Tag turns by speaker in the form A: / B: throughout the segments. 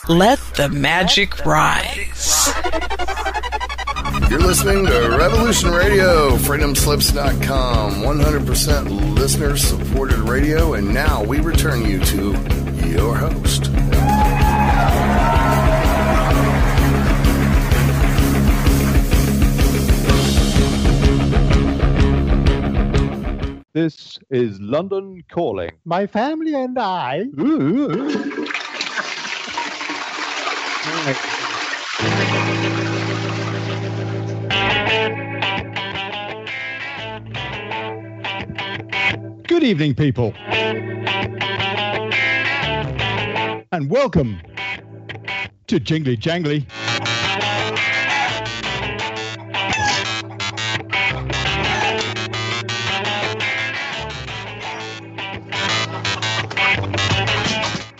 A: Let the magic rise.
B: You're listening to Revolution Radio, freedomslips.com, 100% listener-supported radio, and now we return you to your host.
C: This is London Calling.
D: My family and I. Good evening, people. And welcome to Jingly Jangly.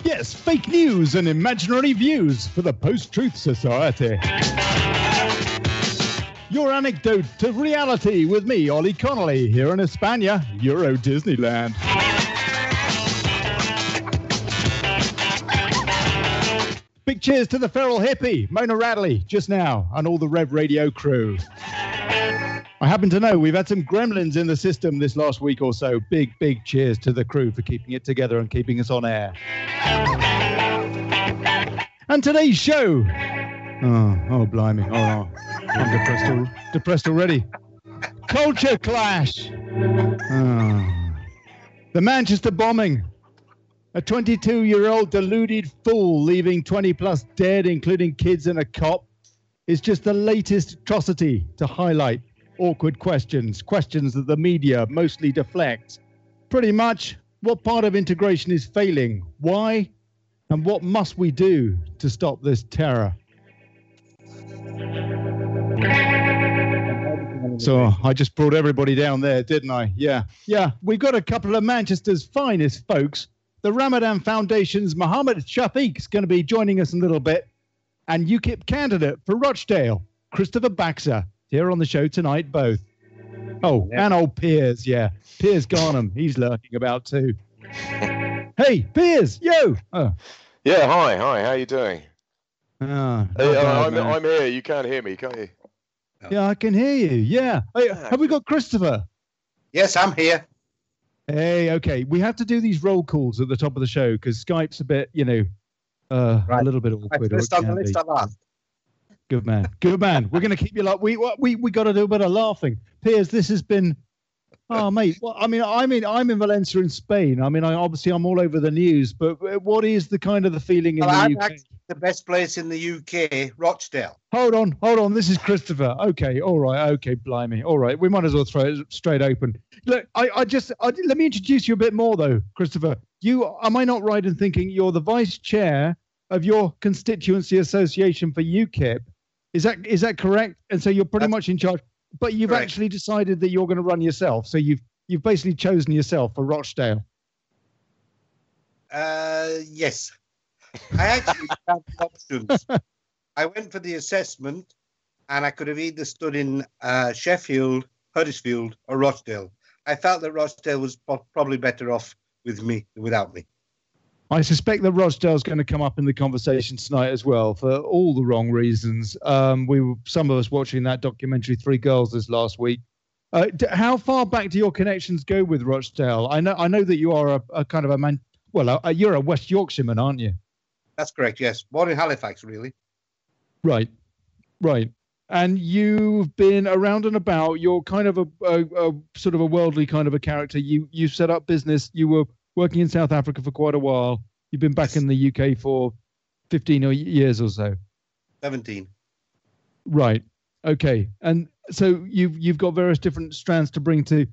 D: Yes, fake news and imaginary views for the Post-Truth Society. Your anecdote to reality with me, Olly Connolly, here in España, Euro Disneyland. Big cheers to the feral hippie, Mona Radley, just now, and all the Rev Radio crew. I happen to know we've had some gremlins in the system this last week or so. Big cheers to the crew for keeping it together and keeping us on air. And today's show. Oh, blimey. Oh, I'm depressed already. Culture clash. The Manchester bombing. A 22-year-old deluded fool leaving 20 plus dead, including kids and a cop, is just the latest atrocity to highlight awkward questions that the media mostly deflects. Pretty much, what part of integration is failing? Why? And what must we do to stop this terror? So I just brought everybody down there, didn't I? Yeah. We've got a couple of Manchester's finest folks. The Ramadan Foundation's Mohammed Shafiq is going to be joining us in a little bit. And UKIP candidate for Rochdale, Christopher Baxter, here on the show tonight, both. Oh, and old Piers, yeah. Piers Garnham, he's lurking about too. Hey, Piers, yo! Oh.
E: Yeah, hi, how you doing?
C: I'm
E: here, you can't hear me, can't you?
C: Yeah, I can hear you, yeah. Hey, have we got Christopher?
F: Yes, I'm here.
C: Hey, okay. We have to do these roll calls at the top of the show because Skype's a bit, a little bit awkward.
F: Let's start last.
C: Good man. We're going to keep you like we got to do a bit of laughing. Piers, this has been. Oh, mate. Well, I'm in Valencia in Spain. I'm all over the news. But what is the kind of the feeling in the UK?
F: Actually the best place in the UK, Rochdale.
C: Hold on. This is Christopher. Okay, all right. Okay, blimey. All right, we might as well throw it straight open. Look, let me introduce you a bit more though, Christopher. Am I not right in thinking you're the vice chair of your constituency association for UKIP? Is that correct? And so you're pretty much in charge, but you've
F: correct.
C: Actually decided that you're going to run yourself. So you've basically chosen yourself for Rochdale.
F: Yes. I actually had options. I went for the assessment, and I could have either stood in Sheffield, Huddersfield, or Rochdale. I felt that Rochdale was probably better off with me than without me.
C: I suspect that Rochdale's going to come up in the conversation tonight as well for all the wrong reasons. We were some of us watching that documentary Three Girls this last week. How far back do your connections go with Rochdale? I know that you are a kind of a man. Well, you're a West Yorkshireman, aren't you?
F: That's correct. Yes, born in Halifax, really.
C: Right. And you've been around and about. You're kind of a sort of a worldly kind of a character. You set up business. You were working in South Africa for quite a while. You've been back in the UK for 15 years or so.
F: 17.
C: Right. Okay. And so you've got various different strands to bring to.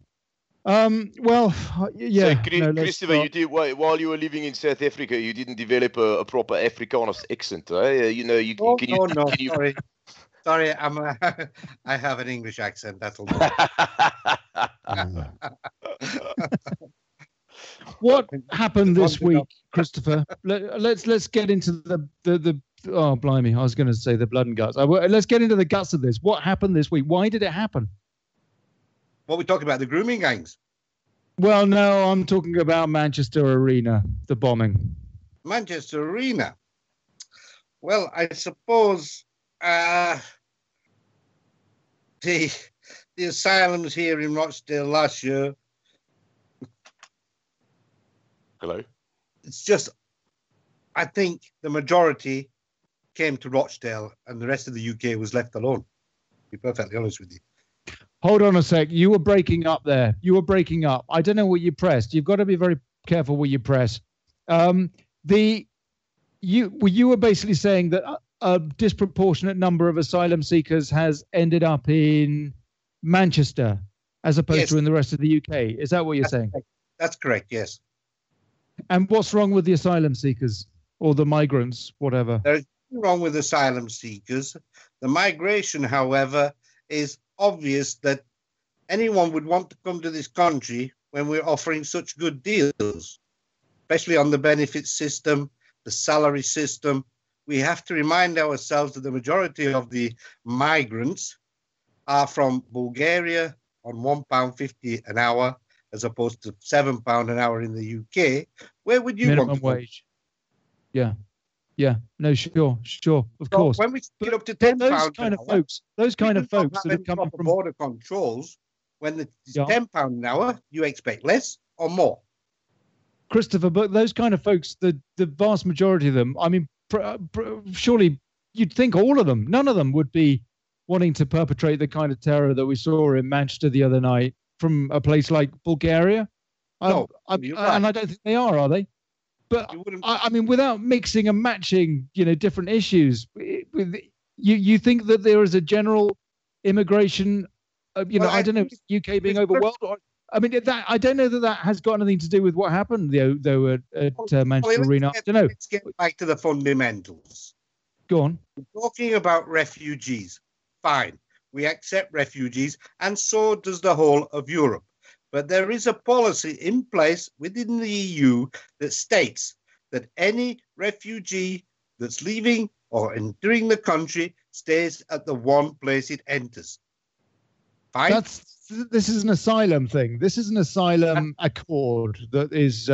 C: Well, yeah.
E: So, Christopher, you did while you were living in South Africa. You didn't develop a proper Afrikaans accent, right?
F: Sorry. Sorry, I have an English accent. That'll do.
C: What happened this week, Christopher? Let's get into the oh blimey! I was going to say the blood and guts. Let's get into the guts of this. What happened this week? Why did it happen?
F: What we talking about? The grooming gangs?
C: Well, no, I'm talking about Manchester Arena, the bombing.
F: Manchester Arena. Well, I suppose the asylums here in Rochdale last year.
E: Hello.
F: It's just, I think the majority came to Rochdale, and the rest of the UK was left alone. To be perfectly honest with you.
C: Hold on a sec. You were breaking up there. You were breaking up. I don't know what you pressed. You've got to be very careful what you press. You were basically saying that a disproportionate number of asylum seekers has ended up in Manchester as opposed to in the rest of the UK. Is that what you're saying?
F: Correct. That's correct, yes.
C: And what's wrong with the asylum seekers or the migrants, whatever?
F: There's nothing wrong with asylum seekers. The migration, however, is obvious that anyone would want to come to this country when we're offering such good deals, especially on the benefit system, the salary system. We have to remind ourselves that the majority of the migrants are from Bulgaria on £1.50 an hour, as opposed to £7 an hour in the UK. Where would you
C: minimum
F: want to
C: wage? Go? Yeah. No, sure, of course.
F: When we get up to £10
C: those kind of folks that have come from
F: border controls, when it's
C: Yeah.
F: £10 an hour, you expect less or more.
C: Christopher, but those kind of folks, the vast majority of them, I mean, surely you'd think all of them, none of them would be wanting to perpetrate the kind of terror that we saw in Manchester the other night from a place like Bulgaria.
F: No,
C: and I don't think they are they? But I mean, without mixing and matching, different issues, you think that there is a general immigration, I don't know, UK being overwhelmed, or I mean, I don't know that has got anything to do with what happened though at Manchester Arena. I don't know.
F: Let's get back to the fundamentals.
C: Go on.
F: We're talking about refugees. Fine. We accept refugees, and so does the whole of Europe. But there is a policy in place within the EU that states that any refugee that's leaving or entering the country stays at the one place it enters. Fine.
C: This is an asylum thing. This is an asylum accord that is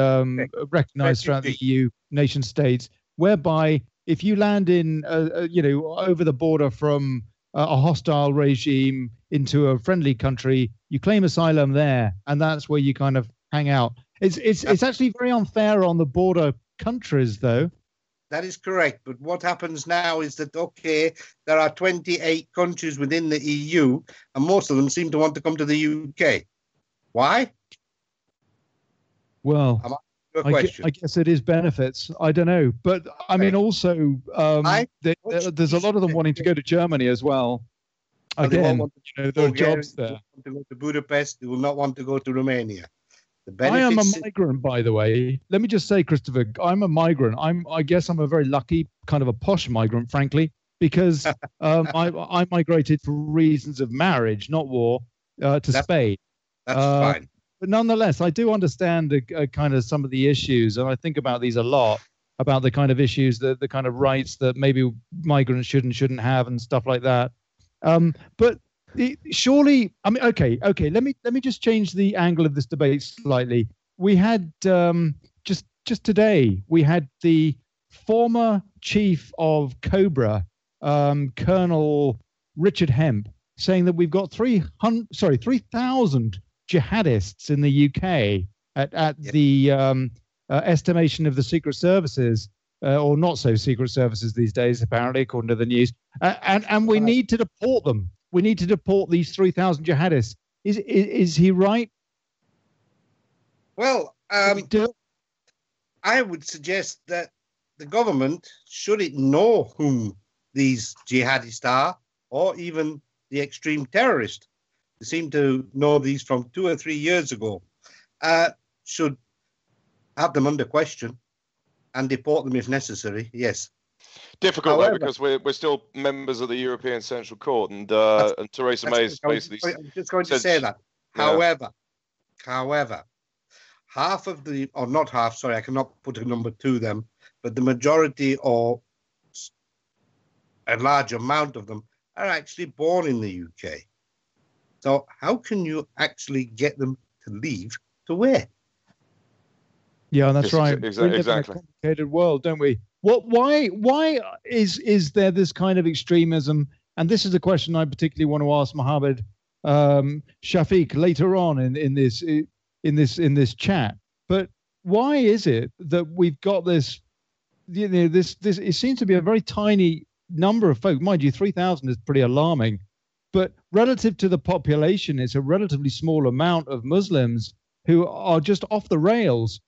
C: recognized throughout the EU nation states, whereby if you land in, over the border from a hostile regime into a friendly country, you claim asylum there, and that's where you kind of hang out. It's actually very unfair on the border countries, though.
F: That is correct. But what happens now is that, okay, there are 28 countries within the EU, and most of them seem to want to come to the UK. Why?
C: Well, I guess it is benefits. I don't know. But, I mean, also, there's a lot of them wanting to go to Germany as well. Again, there are jobs there.
F: They want to go to Budapest. They will not want to go to Romania.
C: I am a migrant, by the way. Let me just say, Christopher, I'm a migrant. I guess I'm a very lucky, kind of a posh migrant, frankly, because I migrated for reasons of marriage, not war, to Spain.
F: That's fine.
C: But nonetheless, I do understand kind of some of the issues, and I think about these a lot, about the kind of issues, the kind of rights that maybe migrants shouldn't have and stuff like that. But surely, I mean, okay. Let me just change the angle of this debate slightly. We had just today, we had the former chief of Cobra, Colonel Richard Hemp, saying that we've got 3,000 jihadists in the UK at the estimation of the secret services. Or not so secret services these days, apparently, according to the news. And we need to deport them. We need to deport these 3,000 jihadists. Is he right?
F: Well, I would suggest that the government, should it know whom these jihadists are, or even the extreme terrorists, they seem to know these from 2 or 3 years ago, should have them under question and deport them if necessary, yes.
E: Difficult, however, though, because we're still members of the European Central Court, and Theresa May is basically...
F: I'm just going to say that. Yeah. However, half of the... Or not half, sorry, I cannot put a number to them, but the majority or a large amount of them are actually born in the UK. So how can you actually get them to leave to where?
C: Yeah, that's right.
E: Exactly.
C: We live in a complicated world, don't we? Why is there this kind of extremism? And this is a question I particularly want to ask Mohammed Shafiq later on in this chat. But why is it that we've got this? This it seems to be a very tiny number of folk. Mind you, 3,000 is pretty alarming. But relative to the population, it's a relatively small amount of Muslims who are just off the rails.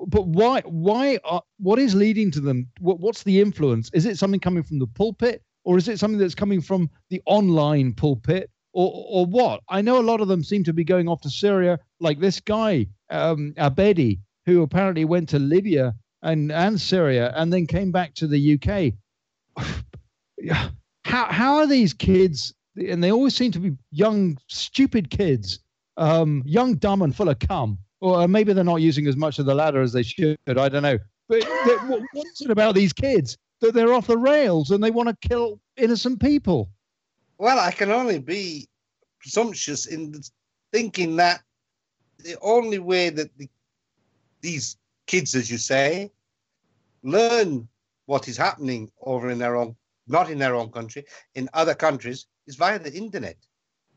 C: But what is leading to them? What's the influence? Is it something coming from the pulpit, or is it something that's coming from the online pulpit, or what? I know a lot of them seem to be going off to Syria, like this guy, Abedi, who apparently went to Libya and Syria and then came back to the UK. How are these kids? And they always seem to be young, stupid kids, young, dumb, and full of cum. Or maybe they're not using as much of the latter as they should. I don't know. But what's it about these kids that they're off the rails and they want to kill innocent people?
F: Well, I can only be presumptuous in thinking that the only way that these kids, as you say, learn what is happening over in their own, not in their own country, in other countries, is via the internet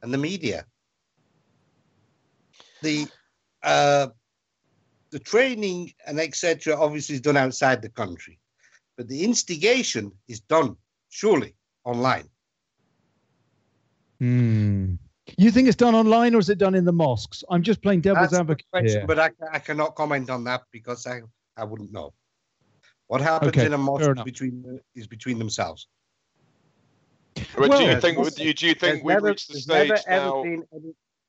F: and the media. The training and etc. obviously is done outside the country, but the instigation is done surely online.
C: You think it's done online, or is it done in the mosques? I'm just playing devil's advocate here.
F: But I cannot comment on that because I wouldn't know. What happens in a mosque is between themselves.
E: But do you think we've reached the stage now?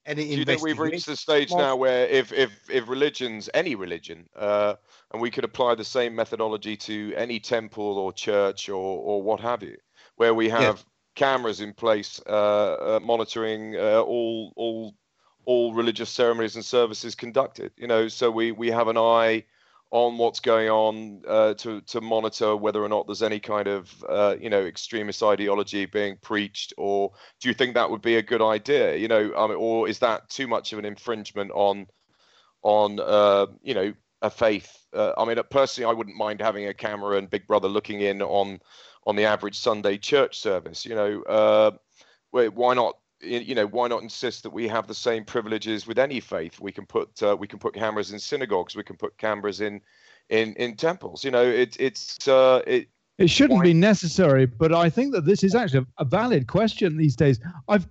E: Do you think we've reached the stage now where if religions, any religion, and we could apply the same methodology to any temple or church or what have you, where we have cameras in place monitoring all religious ceremonies and services conducted, so we have an eye on what's going on to monitor whether or not there's any kind of extremist ideology being preached? Or do you think that would be a good idea? Or is that too much of an infringement on a faith? Personally, I wouldn't mind having a camera and Big Brother looking in on the average Sunday church service. Why not? Why not insist that we have the same privileges with any faith? We can put cameras in synagogues. We can put cameras in temples. It
C: shouldn't be necessary, but I think that this is actually a valid question these days. I've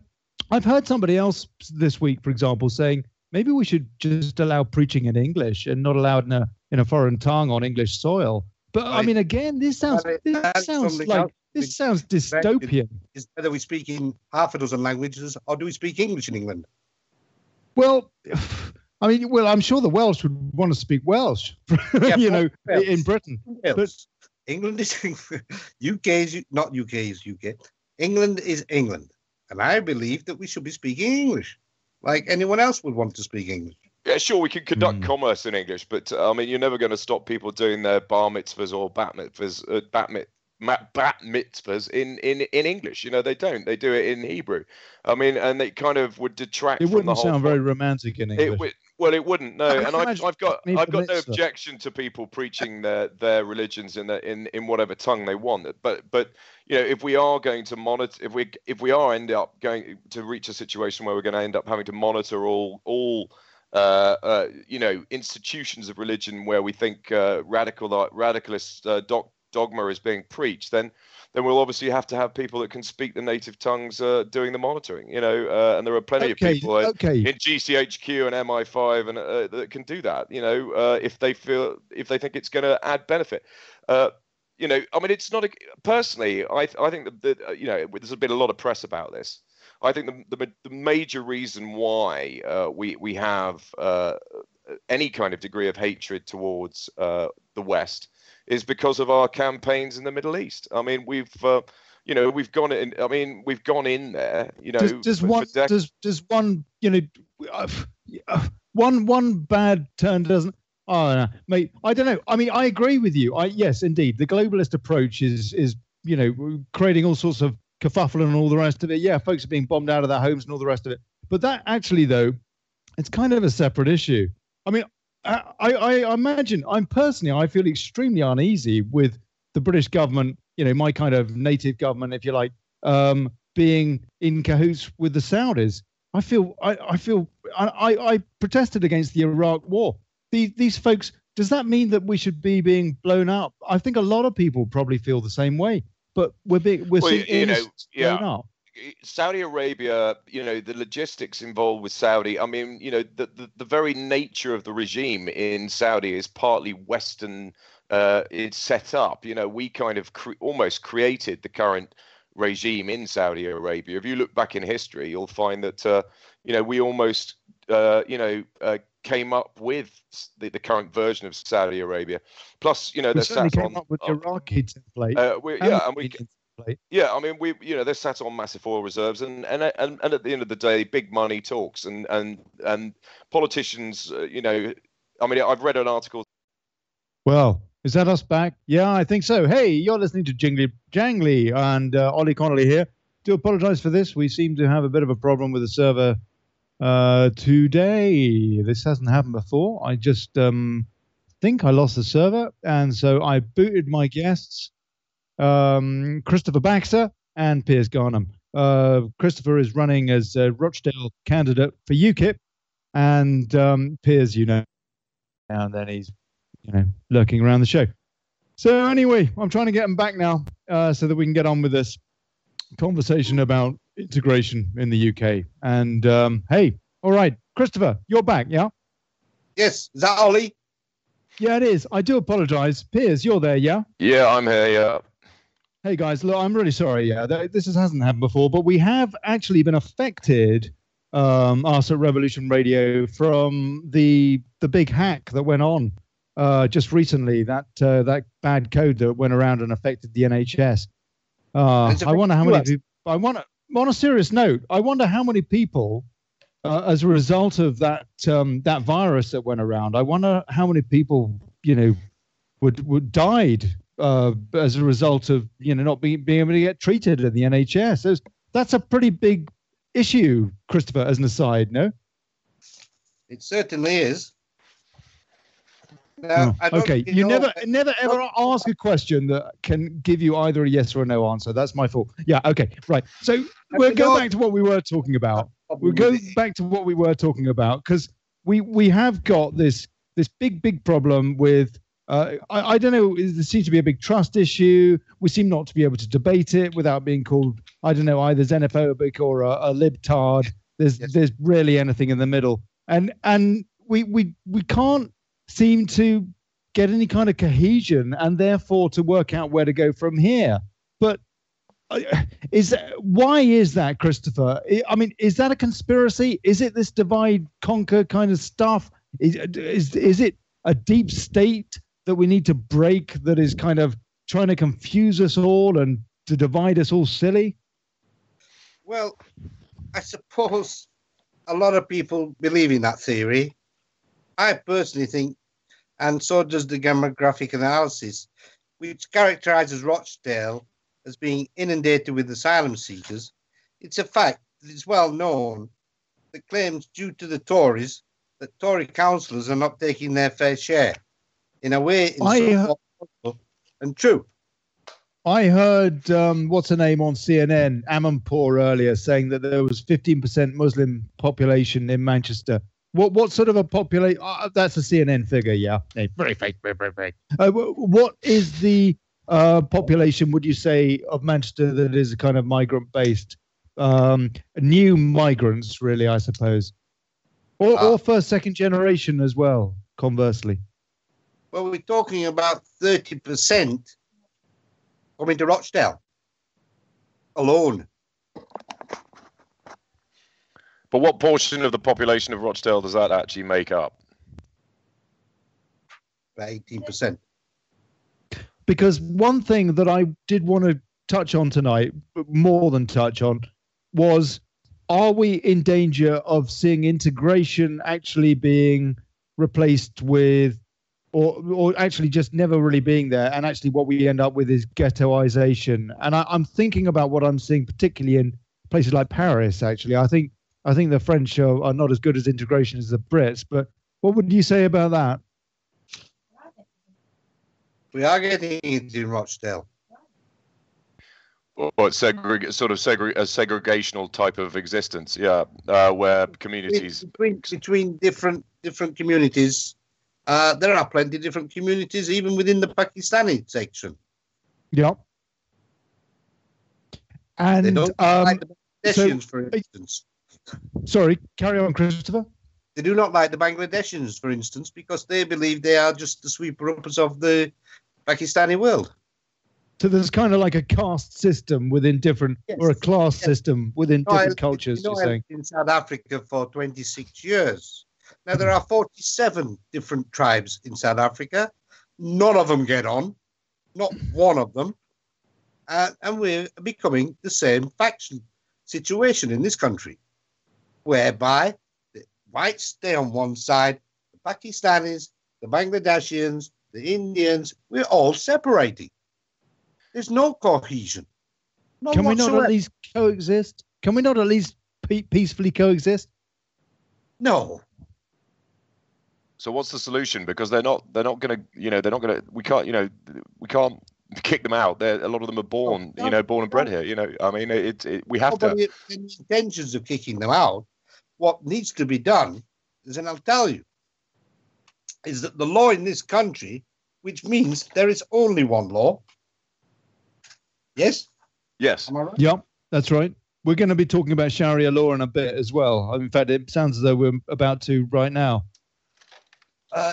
C: heard somebody else this week, for example, saying maybe we should just allow preaching in English and not allow it in a foreign tongue on English soil. But I mean, again, this sounds dystopian.
F: Is whether we speak in half a dozen languages or do we speak English in England?
C: Well, I'm sure the Welsh would want to speak Welsh, in Britain. But
F: England is UK is not UK is UK. England is England, and I believe that we should be speaking English, like anyone else would want to speak English.
E: Yeah, sure, we can conduct commerce in English, but you're never going to stop people doing their bar mitzvahs or bat mitzvahs, bat mitzvahs in English. They don't. They do it in Hebrew. And it kind of would detract.
C: It
E: from the
C: wouldn't
E: whole
C: sound very romantic in English.
E: It wouldn't. No, and I've got no objection to people preaching their religions in whatever tongue they want. But if we are going to monitor, if we are end up going to reach a situation where we're going to end up having to monitor all institutions of religion where we think radicalist dogma is being preached, then we'll obviously have to have people that can speak the native tongues doing the monitoring. And there are plenty of people in GCHQ and MI5 and that can do that. If they think it's going to add benefit. It's not personally. I think that there's been a lot of press about this. I think the major reason why we have any kind of degree of hatred towards the West is because of our campaigns in the Middle East. We've gone in. We've gone in there.
C: One bad turn doesn't. Oh no, mate. I don't know. I agree with you. Yes, indeed, the globalist approach is creating all sorts of kerfuffle and all the rest of it. Yeah, folks are being bombed out of their homes and all the rest of it. But that actually, though, it's kind of a separate issue. I imagine I feel extremely uneasy with the British government, my kind of native government, if you like, being in cahoots with the Saudis. I protested against the Iraq war. These folks, does that mean that we should be being blown up? I think a lot of people probably feel the same way, but we're seeing blown up.
E: Saudi Arabia, the logistics involved with Saudi. I mean, the very nature of the regime in Saudi is partly Western. It's set up. We kind of almost created the current regime in Saudi Arabia. If you look back in history, you'll find that we almost came up with the current version of Saudi Arabia. Plus, they're sat
C: came up with the Iraqi template.
E: They're sat on massive oil reserves, and at the end of the day, big money talks, and politicians. I've read an article.
C: Well, is that us back? Yeah, I think so. Hey, you're listening to Jangly, and Ollie Connolly here. Do apologize for this. We seem to have a bit of a problem with the server today. This hasn't happened before. I just think I lost the server, and so I booted my guests, Christopher Baxter and Piers Garnham. Christopher is running as a Rochdale candidate for UKIP, and Piers, and then he's lurking around the show. So anyway, I'm trying to get him back now so that we can get on with this conversation about integration in the UK. And hey, all right, Christopher, you're back, yeah?
F: Yes, is that Ollie?
C: Yeah, it is. I do apologize. Piers, you're there, yeah?
E: Yeah, I'm here, yeah.
C: Hey guys, look, I'm really sorry. Yeah, this hasn't happened before, but we have actually been affected, us at Revolution Radio, from the big hack that went on just recently. That bad code that went around and affected the NHS. I wonder how many people. On a serious note, I wonder how many people, as a result of that virus that went around, I wonder how many people would died. As a result of not being able to get treated in the NHS. That's a pretty big issue, Christopher, as an aside, no?
F: It certainly is. Now,
C: okay, you never ever ask a question that can give you either a yes or a no answer. That's my fault. Yeah, okay, right. So we'll go back to what we were talking about. Because we have got this big problem with I don't know, there seems to be a big trust issue. We seem not to be able to debate it without being called, I don't know, either xenophobic or a libtard. There's rarely anything in the middle. And we can't seem to get any kind of cohesion and therefore to work out where to go from here. But why is that, Christopher? I mean, is that a conspiracy? Is it this divide conquer kind of stuff? Is it a deep state that we need to break, that is kind of trying to confuse us all and to divide us all silly?
F: Well, I suppose a lot of people believe in that theory. I personally think, and so does the demographic analysis, which characterizes Rochdale as being inundated with asylum seekers. It's a fact that it's well known that claims due to the Tories that Tory councillors are not taking their fair share. In a way, and true.
C: I heard what's her name on CNN, Amanpour, earlier saying that there was 15% Muslim population in Manchester. What sort of a population? That's a CNN figure, yeah. Very fake, very fake. What is the population, would you say, of Manchester that is a kind of migrant-based? New migrants, really, I suppose, or first, second generation as well. Conversely.
F: Well, we're talking about 30% coming to Rochdale alone.
E: But what portion of the population of Rochdale does that actually make up?
F: About 18%.
C: Because one thing that I did want to touch on tonight, more than touch on, was, are we in danger of seeing integration actually being replaced with, or actually just never really being there, and actually what we end up with is ghettoization? And I'm thinking about what I'm seeing, particularly in places like Paris. Actually, I think the French are not as good as integration as the Brits. But what would you say about that?
F: We are getting it in Rochdale.
E: Or it's a segregational type of existence, where communities
F: between different communities. There are plenty of different communities, even within the Pakistani section.
C: Yeah. And
F: they don't like the Bangladeshis, for instance.
C: Sorry, carry on, Christopher.
F: They do not like the Bangladeshis, for instance, because they believe they are just the sweeper-uppers of the Pakistani world.
C: So there's kind of like a caste system within different, or a class system within different cultures, you're saying?
F: In South Africa for 26 years. Now, there are 47 different tribes in South Africa. None of them get on. Not one of them. And we're becoming the same faction situation in this country, whereby the whites stay on one side, the Pakistanis, the Bangladeshians, the Indians, we're all separating. There's no cohesion.
C: Can we not at least coexist? Can we not at least peacefully coexist?
F: No.
E: So what's the solution? Because they're not going to, we can't kick them out. A lot of them are born and bred here. I mean, we have to.
F: The intentions of kicking them out, what needs to be done is, and I'll tell you, is that the law in this country, which means there is only one law. Yes?
E: Yes.
F: Am I right?
C: Yeah, that's right. We're going to be talking about Sharia law in a bit as well. In fact, it sounds as though we're about to right now.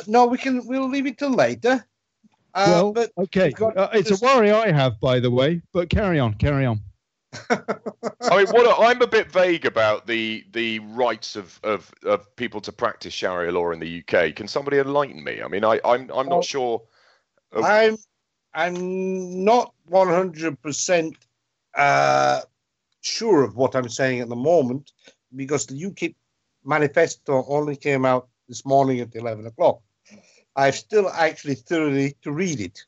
F: No, we'll leave it till later.
C: But okay. It's a worry I have, by the way, but carry on.
E: I mean, I'm a bit vague about the rights of people to practice Sharia law in the UK. Can somebody enlighten me? I mean, I'm not sure.
F: I'm not 100% sure of what I'm saying at the moment, because the UKIP manifesto only came out this morning at 11 o'clock. I've still actually thoroughly to read it.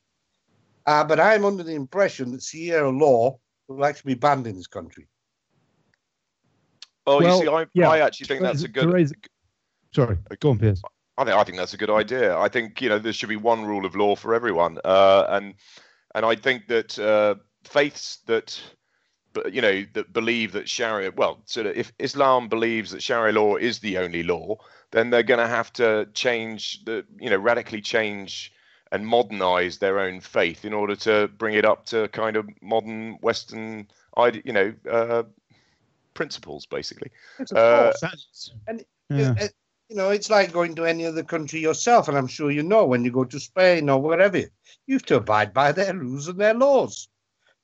F: But I'm under the impression that Sharia law will actually be banned in this country.
E: Oh, well, you see, I actually think that's a good...
C: Sorry, go on, Piers.
E: I think that's a good idea. I think, there should be one rule of law for everyone. And I think that faiths that believe that Sharia, if Islam believes that Sharia law is the only law, then they're going to have to radically change and modernize their own faith in order to bring it up to kind of modern Western, principles, basically.
F: It's like going to any other country yourself, and I'm sure you know, when you go to Spain or wherever, you have to abide by their rules and their laws,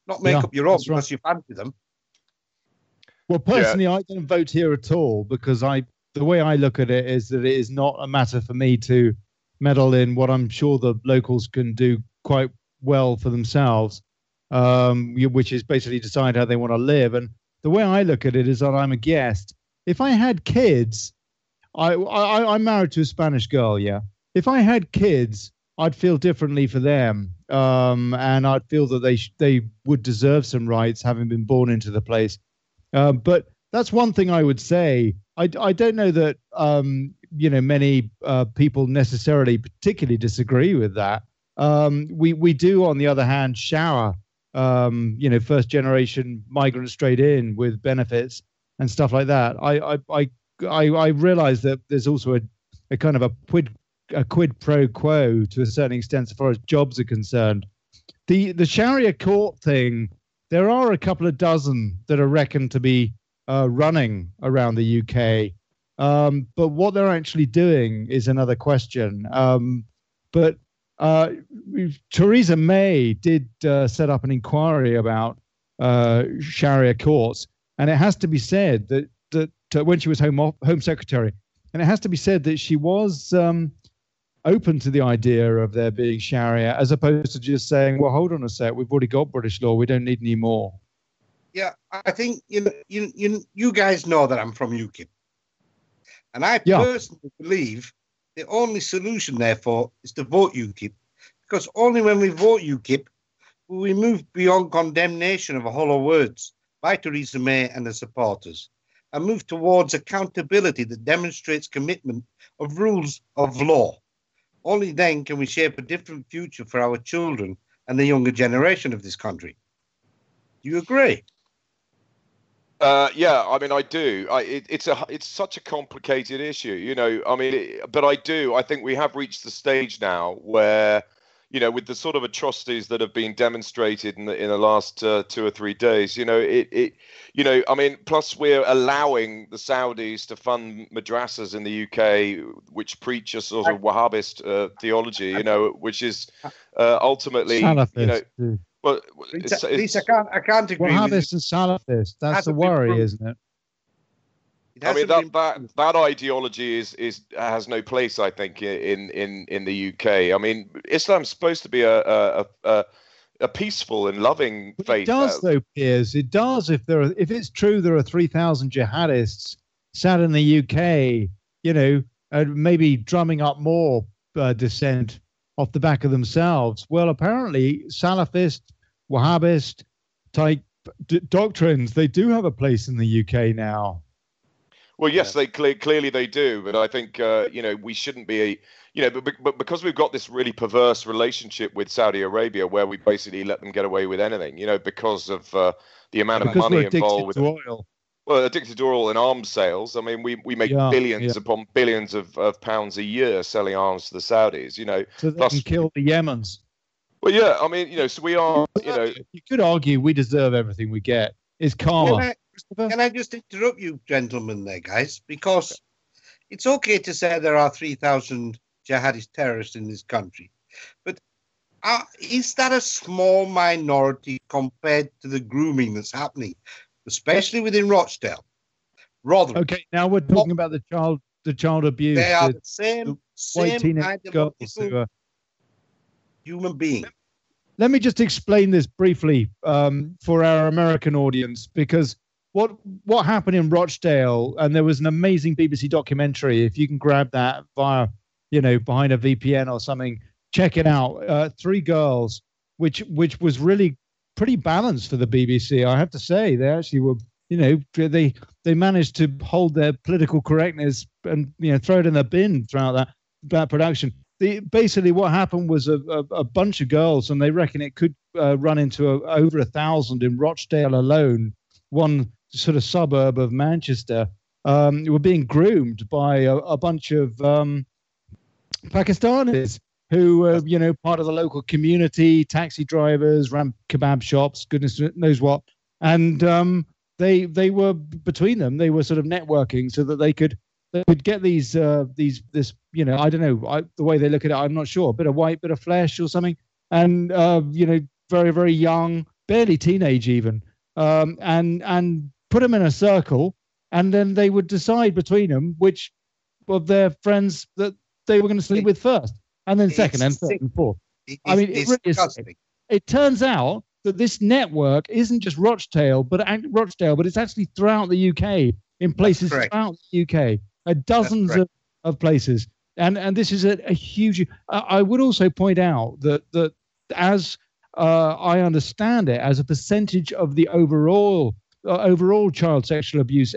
F: not make up your own because you fancy them.
C: Well, personally, I don't vote here at all, because the way I look at it is that it is not a matter for me to meddle in what I'm sure the locals can do quite well for themselves, which is basically decide how they want to live. And the way I look at it is that I'm a guest. If I had kids... I'm married to a Spanish girl, yeah. If I had kids, I'd feel differently for them, and I'd feel that they would deserve some rights, having been born into the place. But that's one thing I would say. I don't know that many people necessarily particularly disagree with that. We do, on the other hand, shower first generation migrants straight in with benefits and stuff like that. I realize that there's also a kind of a quid pro quo to a certain extent as far as jobs are concerned. The Sharia court thing, there are a couple of dozen that are reckoned to be running around the UK, but what they're actually doing is another question. But Theresa May did set up an inquiry about Sharia courts, and it has to be said that when she was Home Secretary, and it has to be said that she was open to the idea of there being Sharia, as opposed to just saying, well, hold on a sec, we've already got British law, we don't need any more.
F: Yeah, I think you guys know that I'm from UKIP. And I personally believe the only solution, therefore, is to vote UKIP. Because only when we vote UKIP will we move beyond condemnation of hollow words by Theresa May and the supporters, and move towards accountability that demonstrates commitment of rules of law. Only then can we shape a different future for our children and the younger generation of this country. Do you agree?
E: Yeah, I mean, I do. It's such a complicated issue, you know. I mean, but I do. I think we have reached the stage now where, you know, with the sort of atrocities that have been demonstrated in the last 2 or 3 days, you know, you know, I mean, plus we're allowing the Saudis to fund madrasas in the UK, which preach a sort of Wahhabist theology, you know, which is ultimately,
C: Salafist,
E: you know.
C: too.
E: But
F: I can't agree with
C: Wahhabist and Salafist. That's the worry, isn't it?
E: I mean, that ideology has no place, I think, in the UK. I mean, Islam's supposed to be a peaceful and loving faith.
C: It does, though, Piers. It does. If it's true, there are 3,000 jihadists sat in the UK, you know, maybe drumming up more dissent off the back of themselves. Well, apparently, Salafist, Wahhabist type doctrines, they do have a place in the UK now.
E: Well, yes, they clearly they do, but I think you know, we shouldn't be, you know, but because we've got this really perverse relationship with Saudi Arabia, where we basically let them get away with anything, you know, because of the amount of money involved with
C: oil.
E: Well, addicted to oil and arms sales. I mean, we make billions upon billions of pounds a year selling arms to the Saudis, you know.
C: So they can kill the Yemens.
E: Well, yeah, I mean, you know, so we are, you know.
C: You could argue we deserve everything we get. It's karma.
F: Can I just interrupt you, gentlemen, there, guys? Because it's okay to say there are 3,000 jihadist terrorists in this country, but is that a small minority compared to the grooming that's happening, especially within Rochdale? Rather,
C: okay, now we're talking about the child abuse.
F: They are the same
C: ideological
F: human being.
C: Let me just explain this briefly for our American audience, because what happened in Rochdale, and there was an amazing BBC documentary. If you can grab that via, you know, behind a VPN or something, check it out. 3 girls, which was really pretty balanced for the BBC. I have to say, they actually were, you know, they managed to hold their political correctness and, you know, throw it in the bin throughout that production. Basically, what happened was a bunch of girls, and they reckon it could run into over 1,000 in Rochdale alone, one sort of suburb of Manchester, were being groomed by a bunch of Pakistanis who were, you know, part of the local community, taxi drivers, ran kebab shops, goodness knows what. And they were, between them, they were sort of networking so that they could get this, you know, I don't know, the way they look at it, I'm not sure, a bit of white, bit of flesh or something. And, you know, very, very young, barely teenage even, and put them in a circle, and then they would decide between them which of their friends that they were going to sleep with first, and then second and third and fourth. I mean, it really is. It turns out that this network isn't just Rochdale, but it's actually throughout the UK, in places throughout the UK, dozens of places. And this is a huge. I would also point out that as I understand it, as a percentage of the overall child sexual abuse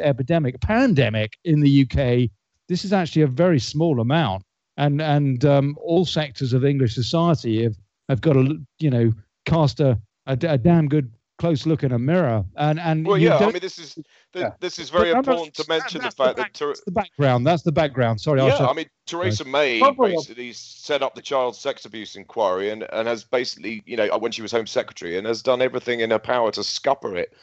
C: pandemic in the UK, this is actually a very small amount. And all sectors of English society have got to, you know, cast a damn good close look in a mirror. And
E: well, yeah, I mean, this is very important to mention the fact that
C: that's the background. Sorry,
E: I mean, Theresa May basically set up the child sex abuse inquiry and has basically, you know, when she was Home Secretary, and has done everything in her power to scupper it.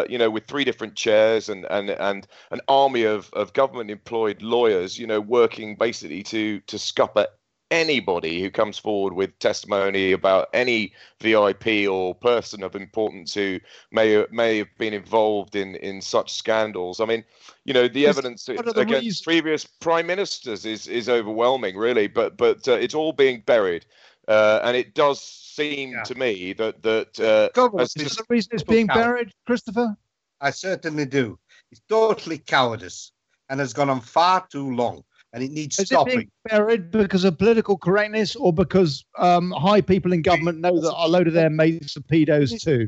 E: You know, with 3 different chairs and an army of government employed lawyers, you know, working basically to scupper anybody who comes forward with testimony about any VIP or person of importance who may have been involved in such scandals. I mean, you know, the evidence against previous prime ministers is overwhelming, really, but it's all being buried, and it does seem to me that
C: is the reason it's being buried, Christopher?
F: I certainly do. It's totally cowardice and has gone on far too long, and it needs stopping.
C: Is it being buried because of political correctness, or because high people in government know that a load of their mates are pedos too?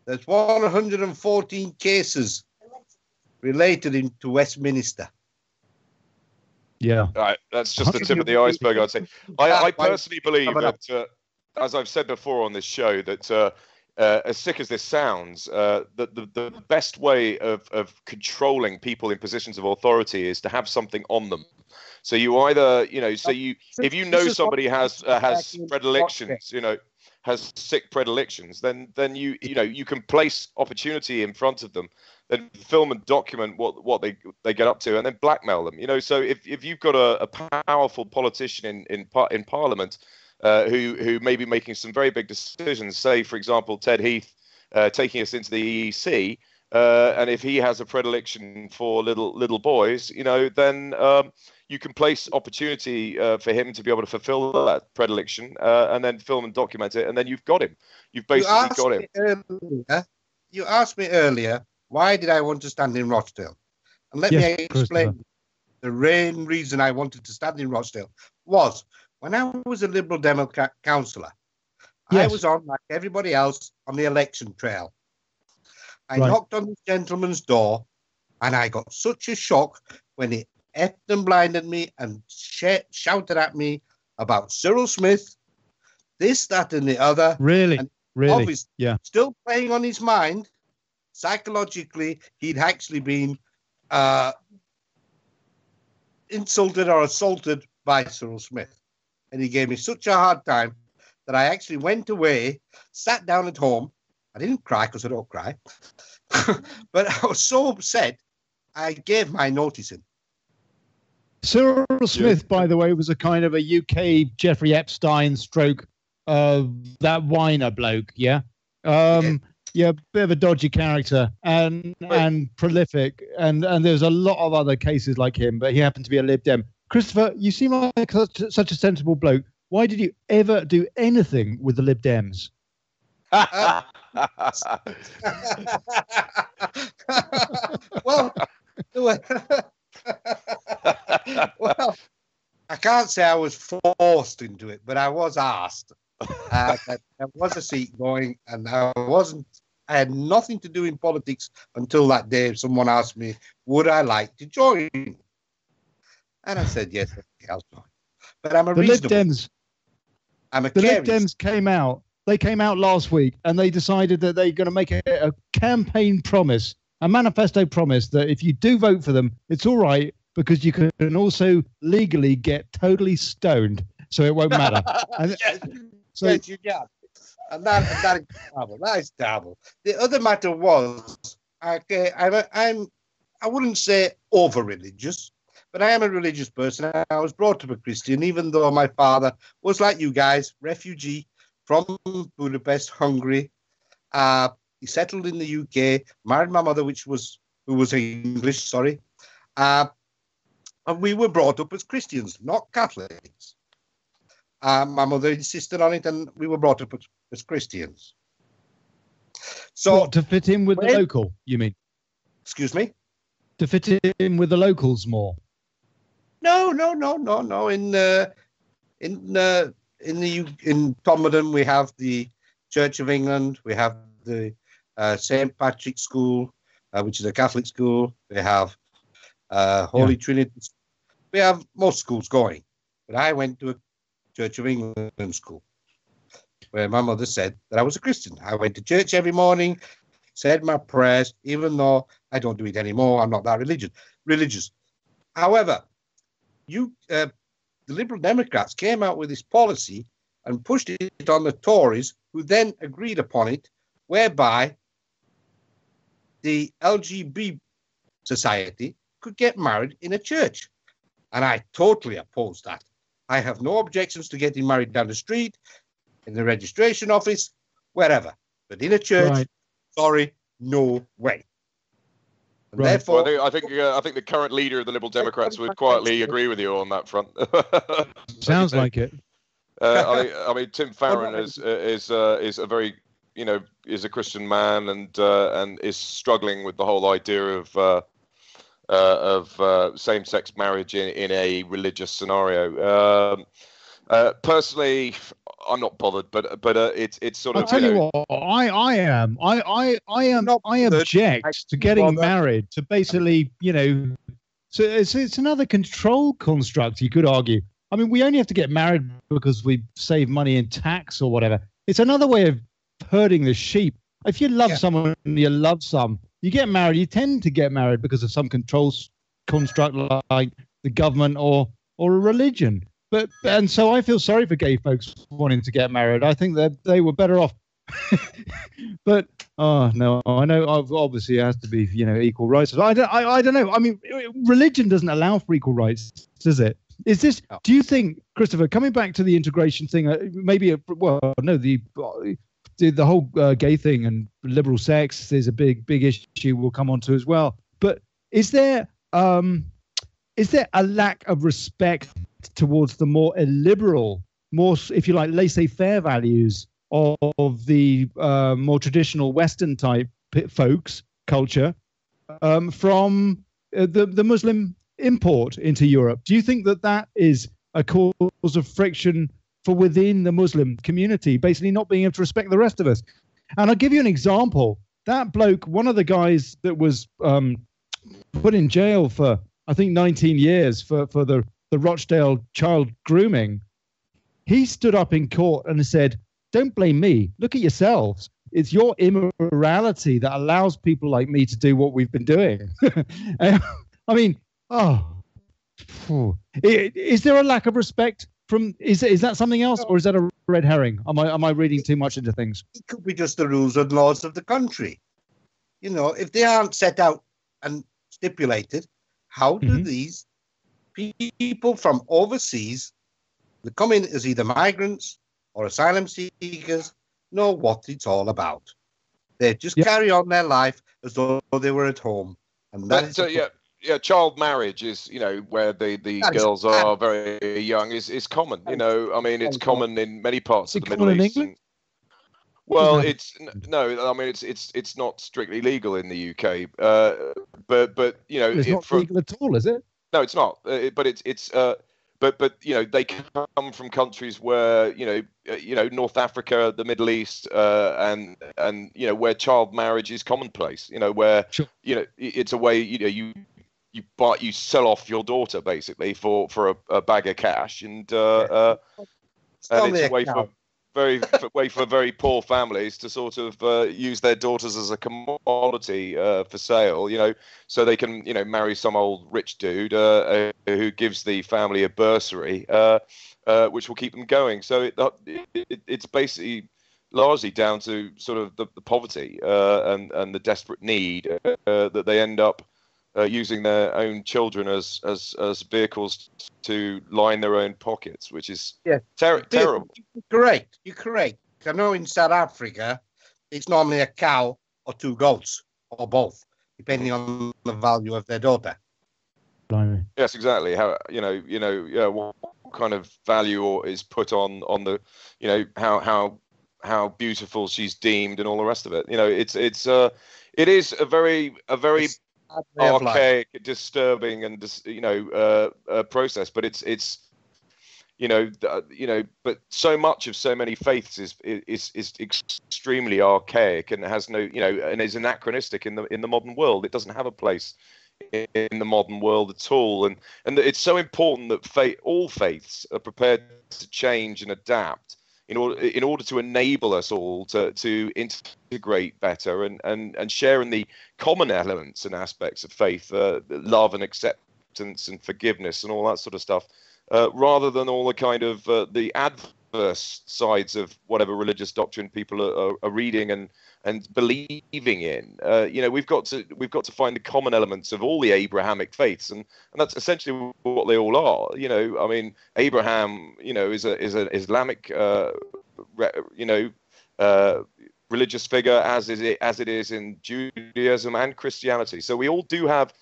F: There's 114 cases related to Westminster.
C: Yeah.
E: Right, that's just the tip of the iceberg, I'd say. I personally believe that, as I've said before on this show, that as sick as this sounds, that the best way of controlling people in positions of authority is to have something on them. So you either, if you know somebody has predilections, has sick predilections, then you can place opportunity in front of them, then film and document what they get up to, and then blackmail them. So if you've got a powerful politician in Parliament who may be making some very big decisions, say for example Ted Heath taking us into the EEC, and if he has a predilection for little boys, then you can place opportunity for him to be able to fulfill that predilection, and then film and document it, and then you've got him. You've basically got him.
F: You asked me earlier, why did I want to stand in Rochdale? And let me explain. The main reason I wanted to stand in Rochdale was when I was a Liberal Democrat councillor, I was on, like everybody else, on the election trail. I knocked on this gentleman's door, and I got such a shock when he effed and blinded me and shouted at me about Cyril Smith, this, that, and the other.
C: Really?
F: And
C: really?
F: Obviously, still playing on his mind. Psychologically, he'd actually been insulted or assaulted by Cyril Smith. And he gave me such a hard time that I actually went away, sat down at home. I didn't cry because I don't cry. But I was so upset, I gave my notice in.
C: Cyril Smith, by the way, was a kind of a UK Jeffrey Epstein stroke that whiner bloke, yeah? Yeah, bit of a dodgy character and prolific. And there's a lot of other cases like him, but he happened to be a Lib Dem. Christopher, you seem like such a sensible bloke. Why did you ever do anything with the Lib Dems?
F: Well, I can't say I was forced into it, but I was asked. There was a seat going, and I had nothing to do in politics until that day. Someone asked me, would I like to join? And I said, yes, I'll join. But I'm a reasonable.
C: Lib Dems came out. They came out last week, and they decided that they're going to make a campaign promise, a manifesto promise that if you do vote for them, it's all right because you can also legally get totally stoned, so it won't matter.
F: Yes, you can. And that is terrible. That is terrible. The other matter was, okay, I wouldn't say over religious, but I am a religious person. I was brought up a Christian, even though my father was like you guys, refugee from Budapest, Hungary. He settled in the UK, married my mother, who was English, sorry. And we were brought up as Christians, not Catholics. My mother insisted on it, and we were brought up as Christians. So,
C: what, to fit in with the local, you mean? Excuse me? To fit in with the locals more?
F: No. In Tomodon, we have the Church of England. We have the St. Patrick's School, which is a Catholic school. We have Holy Trinity. We have most schools going. But I went to a Church of England school where my mother said that I was a Christian. I went to church every morning, said my prayers, even though I don't do it anymore. I'm not that religious. However, the Liberal Democrats came out with this policy and pushed it on the Tories, who then agreed upon it, whereby the LGBT society could get married in a church. And I totally oppose that. I have no objections to getting married down the street, in the registration office, wherever. But in a church, sorry, no way.
E: Right. Therefore, well, I think the current leader of the Liberal Democrats would quietly agree with you on that front.
C: Sounds like it.
E: I mean, Tim Farron is a very, is a Christian man and is struggling with the whole idea of same-sex marriage in a religious scenario. Personally, I'm not bothered, but it's sort of.
C: I'll tell you what, I am. I object to getting married to basically, So it's another control construct, you could argue. I mean, we only have to get married because we save money in tax or whatever. It's another way of herding the sheep. If you love someone and you love some, you get married. You tend to get married because of some control construct like the government or a religion. And so I feel sorry for gay folks wanting to get married. I think that they were better off. But no, I know obviously it has to be equal rights. I don't know. I mean, religion doesn't allow for equal rights, does it? Is this? Do you think, Christopher, coming back to the integration thing? The whole gay thing and liberal sex is a big issue we'll come on to as well. But is there a lack of respect towards the more illiberal, more, if you like, laissez-faire values of the more traditional Western type folks culture from the Muslim import into Europe? Do you think that is a cause of friction for within the Muslim community, basically not being able to respect the rest of us? And I'll give you an example. That bloke, one of the guys that was put in jail for, I think, 19 years for the Rochdale child grooming, he stood up in court and said, "Don't blame me. Look at yourselves. It's your immorality that allows people like me to do what we've been doing." I mean, is there a lack of respect from? Is that something else, or is that a red herring? Am I reading too much into things?
F: It could be just the rules and laws of the country. If they aren't set out and stipulated, how do these people from overseas that come in as either migrants or asylum seekers know what it's all about? They just carry on their life as though they were at home. And
E: child marriage is, where the girls are very young is common. I mean, it's common in many parts of the Middle East. Well, it's not strictly legal in the UK, but
C: it's not legal at all, is it?
E: No, it's not. But they come from countries where North Africa, the Middle East, and where child marriage is commonplace. Where it's a way you sell off your daughter basically for a bag of cash, and it's a way for very poor families to sort of use their daughters as a commodity for sale, so they can marry some old rich dude who gives the family a bursary, which will keep them going. So it's basically largely down to sort of the poverty and the desperate need that they end up using their own children as vehicles to line their own pockets, which is terrible. You're correct.
F: I know in South Africa, it's normally a cow or two goats or both, depending on the value of their daughter.
C: Blimey.
E: Yes, exactly. How what kind of value is put on the how beautiful she's deemed and all the rest of it. It is a very archaic, disturbing, and process, but it's but so much of so many faiths is extremely archaic and has no and is anachronistic in the modern world. It doesn't have a place in the modern world at all, and it's so important that all faiths are prepared to change and adapt in order to enable us all to integrate better and share in the common elements and aspects of faith, love and acceptance and forgiveness and all that sort of stuff, rather than all the kind of the adverse sides of whatever religious doctrine people are reading and believing in. We've got to find the common elements of all the Abrahamic faiths, and that's essentially what they all are. I mean, Abraham, is an Islamic, religious figure, as it is in Judaism and Christianity. So we all do have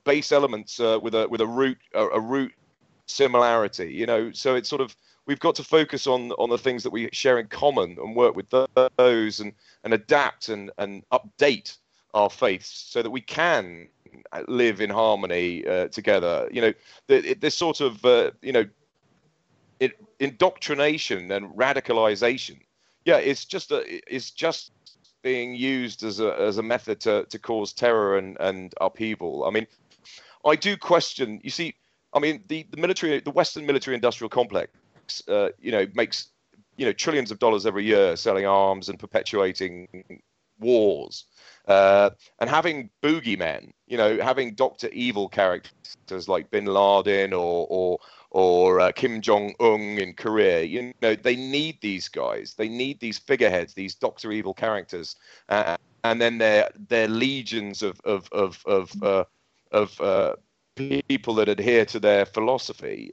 E: base elements with a root similarity. So it's sort of, we've got to focus on the things that we share in common and work with those and adapt and update our faiths so that we can live in harmony together. This sort of indoctrination and radicalization, it's just being used as a method to cause terror and upheaval. I mean, I do question. You see, I mean, the military, the Western military-industrial complex, makes trillions of dollars every year selling arms and perpetuating wars, and having boogeymen, having Dr. Evil characters like Bin Laden or Kim Jong-un in Korea. They need these guys. They need these figureheads, these Dr. Evil characters, and then their legions of people that adhere to their philosophy.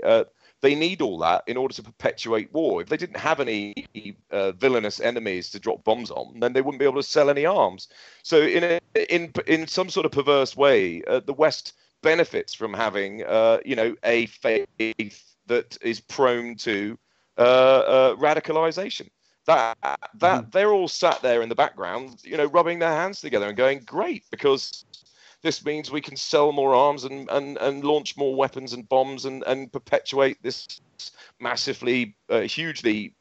E: They need all that in order to perpetuate war. If they didn't have any villainous enemies to drop bombs on, then they wouldn't be able to sell any arms. So in some sort of perverse way, the West benefits from having a faith that is prone to radicalization. That they're all sat there in the background, rubbing their hands together and going, great, because this means we can sell more arms and launch more weapons and bombs and perpetuate this massively, hugely,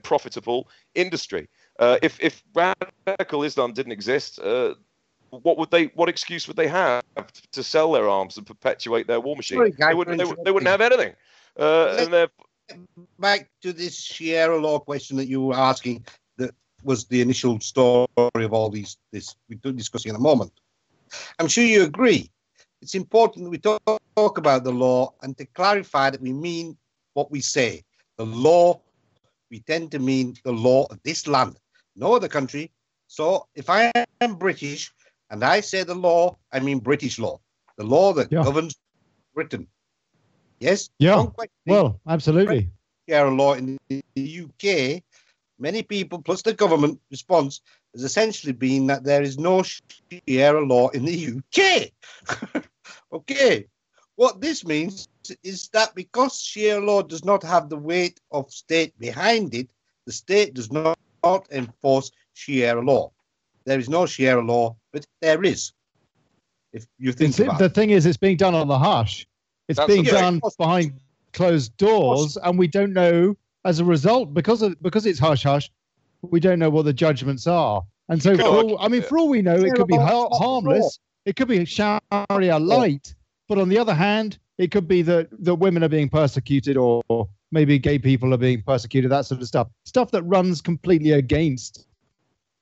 E: profitable industry. If radical Islam didn't exist, what excuse would they have to sell their arms and perpetuate their war machine? They wouldn't have anything.
F: Back to this Sharia law question that you were asking, that was the initial story of all this we're discussing in a moment. I'm sure you agree. It's important that we talk about the law and to clarify that we mean what we say. The law, we tend to mean the law of this land, no other country. So if I am British and I say the law, I mean British law, the law that governs Britain. Yes?
D: Yeah. Well, absolutely.
F: Sharia law in the UK, many people, plus the government response, has essentially been that there is no Sharia law in the UK. Okay. What this means is that because Sharia law does not have the weight of state behind it, the state does not enforce Sharia law. There is no Sharia law, but there is. If you think about
D: the thing is, it's being done on the hush. It's being done behind closed doors, and we don't know as a result, because it's hush hush, we don't know what the judgments are. And so, for all we know, it could be harmless. It could be Sharia light, but on the other hand, it could be that women are being persecuted, or maybe gay people are being persecuted, that sort of stuff. Stuff that runs completely against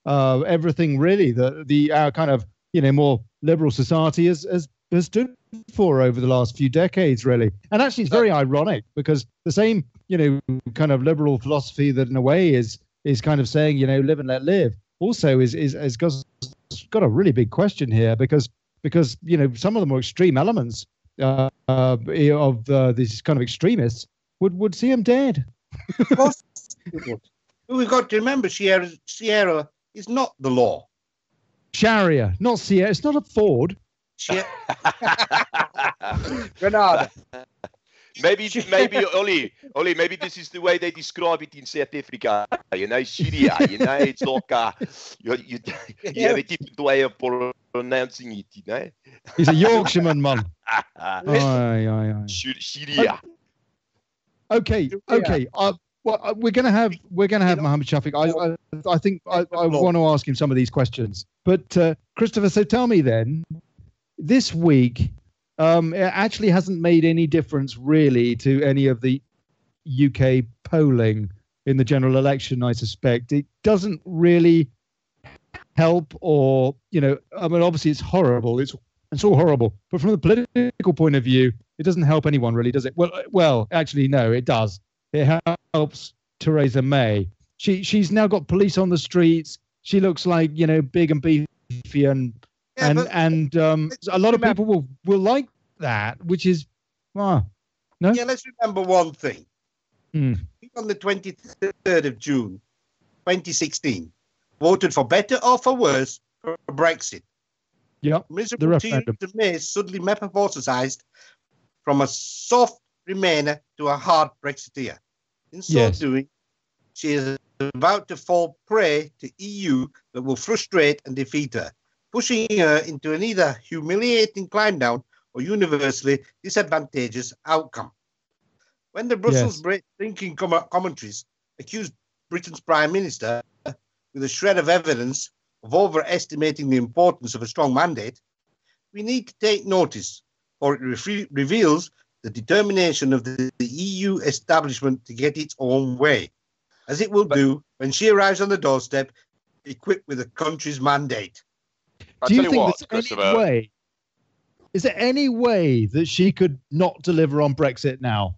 D: everything, really, that our kind of more liberal society has stood for over the last few decades, really. And actually, it's very ironic, because the same kind of liberal philosophy that in a way is kind of saying live and let live, also is got a really big question here, because some of the more extreme elements of these kind of extremists would see him dead.
F: Of course, we've got to remember Sharia is not the law.
D: Sharia, not Sierra. It's not a Ford.
F: Granada.
E: Maybe Olly, maybe this is the way they describe it in South Africa. Syria. It's like you have a different way of pronouncing it.
D: He's a Yorkshireman, man.
E: Syria.
D: Okay. Well, we're gonna have Mohammed Shafiq. I think I want to ask him some of these questions. But Christopher, so tell me then, this week, it actually hasn't made any difference really to any of the UK polling in the general election, I suspect. It doesn't really help, or obviously it's horrible. It's all horrible. But from the political point of view, it doesn't help anyone really, does it? Well, actually, no, it does. It helps Theresa May. She's now got police on the streets. She looks like big and beefy, and a lot of people will like that, which is no.
F: Yeah, let's remember one thing. On the 23rd of June, 2016, voted for better or for worse for Brexit.
D: Yeah,
F: miserable Theresa May suddenly metamorphosized from a soft Remainer to a hard Brexiteer. In so doing, she is about to fall prey to EU that will frustrate and defeat her, pushing her into an either humiliating climb down or universally disadvantageous outcome. When the Brussels drinking commentaries accused Britain's Prime Minister, with a shred of evidence, of overestimating the importance of a strong mandate, we need to take notice for it reveals the determination of the EU establishment to get its own way, as it will do when she arrives on the doorstep, equipped with the country's mandate.
C: Do you think there's any way? Is there any way that she could not deliver on Brexit now?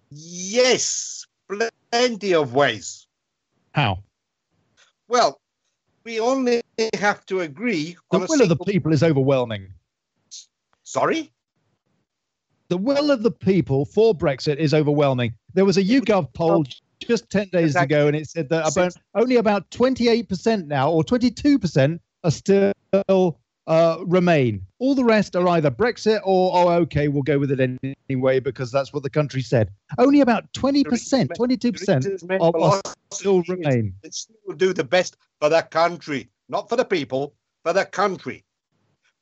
F: Yes, plenty of ways.
C: How?
F: Well, we only have to agree on
C: the will of the people is overwhelming.
F: Sorry?
C: The will of the people for Brexit is overwhelming. There was a YouGov poll just 10 days ago, and it said that only about 28% now, or 22%, are still remain. All the rest are either Brexit or, okay, we'll go with it anyway because that's what the country said. Only about 20%, 22% still remain.
F: It still will do the best for the country, not for the people, for the country.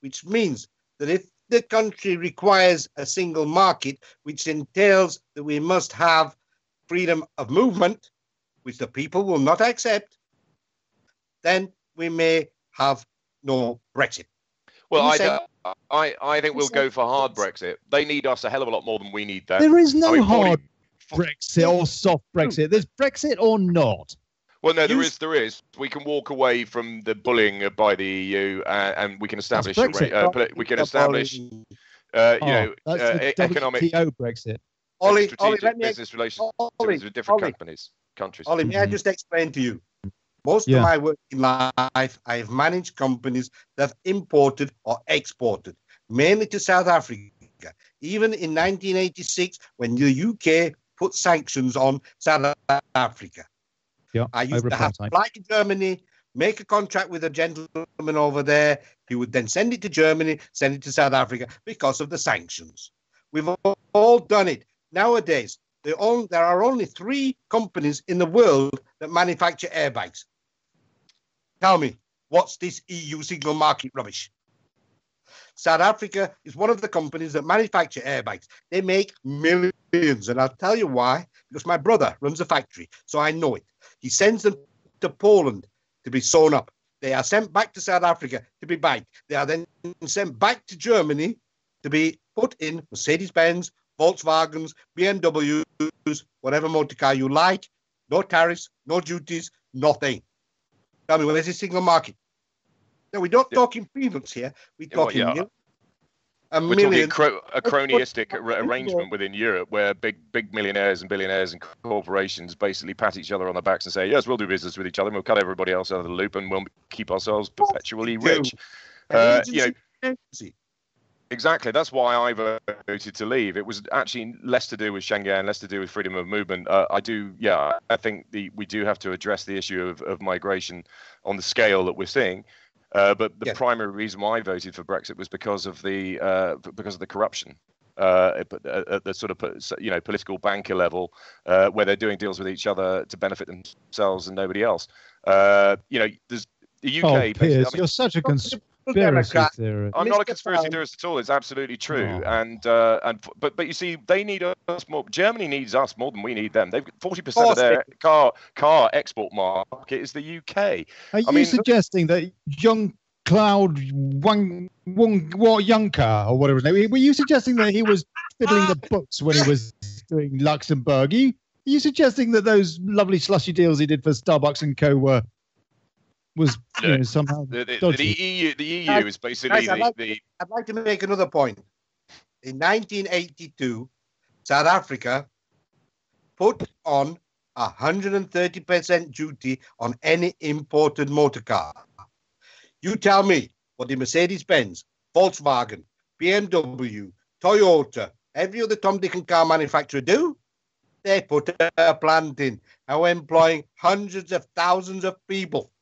F: Which means that if the country requires a single market, which entails that we must have freedom of movement, which the people will not accept, then we may have no Brexit.
E: Well, I think we'll go for hard Brexit. They need us a hell of a lot more than we need them.
C: There is no hard Brexit or soft Brexit. There's Brexit or not.
E: Well, no, there is. We can walk away from the bullying by the EU, and we can establish economic
C: Brexit.
F: Olly,
E: business relations with different countries.
F: Olly, may I just explain to you? Most of my working life, I have managed companies that have imported or exported, mainly to South Africa. Even in 1986, when the UK put sanctions on South Africa.
C: Yeah,
F: I used to have to fly to Germany, make a contract with a gentleman over there. He would then send it to Germany, send it to South Africa because of the sanctions. We've all done it. Nowadays, there are only 3 companies in the world that manufacture airbags. Tell me, what's this EU single market rubbish? South Africa is one of the companies that manufacture airbags. They make millions, and I'll tell you why. Because my brother runs a factory, so I know it. He sends them to Poland to be sewn up. They are sent back to South Africa to be bagged. They are then sent back to Germany to be put in Mercedes-Benz, Volkswagens, BMWs, whatever motor car you like. No tariffs, no duties, nothing. Tell me, where's the single market? No, we're not talking peanuts here. We're talking a
E: cronyistic arrangement within Europe where big millionaires and billionaires and corporations basically pat each other on the backs and say, yes, we'll do business with each other and we'll cut everybody else out of the loop and we'll keep ourselves perpetually rich. Exactly. That's why I voted to leave. It was actually less to do with Schengen, less to do with freedom of movement. I think we do have to address the issue of migration on the scale that we're seeing. But the primary reason why I voted for Brexit was because of the corruption at the sort of political banker level, where they're doing deals with each other to benefit themselves and nobody else. There's the UK.
C: Oh, Piers, you're such a conspiracy theorist.
E: I'm not a conspiracy theorist at all. It's absolutely true. But you see, they need us more. Germany needs us more than we need them. They've got 40% of their car export market is the UK.
C: Are you suggesting that young Cloud Juncker or whatever his name? Were you suggesting that he was fiddling the books when he was doing Luxembourg? Are you suggesting that those lovely slushy deals he did for Starbucks and Co. was somehow
E: the EU is basically
F: I'd like to make another point. In 1982, South Africa put on 130% duty on any imported motor car. You tell me what the Mercedes-Benz, Volkswagen, BMW, Toyota, every other Tom, Dick and car manufacturer do? They put a plant in, now employing hundreds of thousands of people,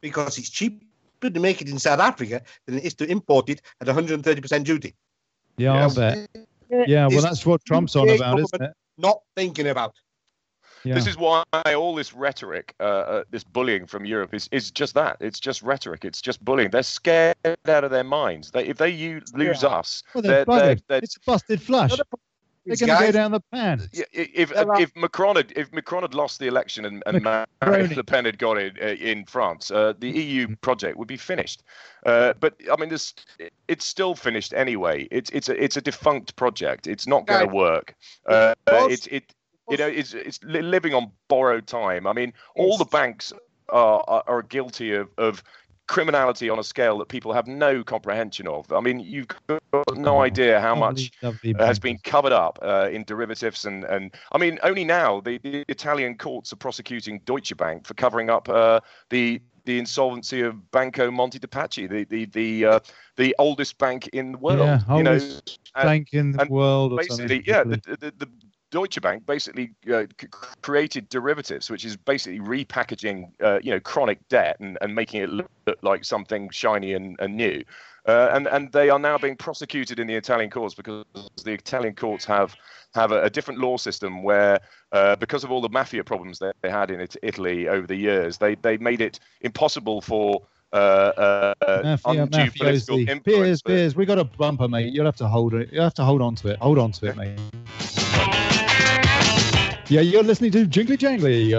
F: because it's cheaper to make it in South Africa than it is to import it at 130% duty.
C: Yeah, I'll bet. Yeah, well, that's what Trump's on about, isn't it?
F: Not thinking about.
E: Yeah. This is why all this rhetoric, this bullying from Europe is just that. It's just rhetoric. It's just bullying. They're scared out of their minds. If they lose us,
C: well, it's a busted flush. They're going to go down the pan.
E: If Macron had lost the election and Marine Le Pen had got it in France, the EU project would be finished. But I mean, it's still finished anyway. It's a defunct project. It's not going to work. It's living on borrowed time. I mean, all the banks are guilty of criminality on a scale that people have no comprehension of. I mean, you've got no idea how much has been covered up in derivatives, and I mean, only now the Italian courts are prosecuting Deutsche Bank for covering up the insolvency of Banco Monte dei Paschi, the oldest bank in the world.
C: Yeah, oldest bank in the world.
E: Basically, the Deutsche Bank basically created derivatives, which is basically repackaging, chronic debt and making it look like something shiny and new. And they are now being prosecuted in the Italian courts because the Italian courts have a different law system where, because of all the mafia problems that they had in Italy over the years, they made it impossible for undue political influence.
C: Piers, we got a bumper, mate. You'll have to hold it. You have to hold on to it. Hold on to it, mate. Yeah, you're listening to Jingly Jangly,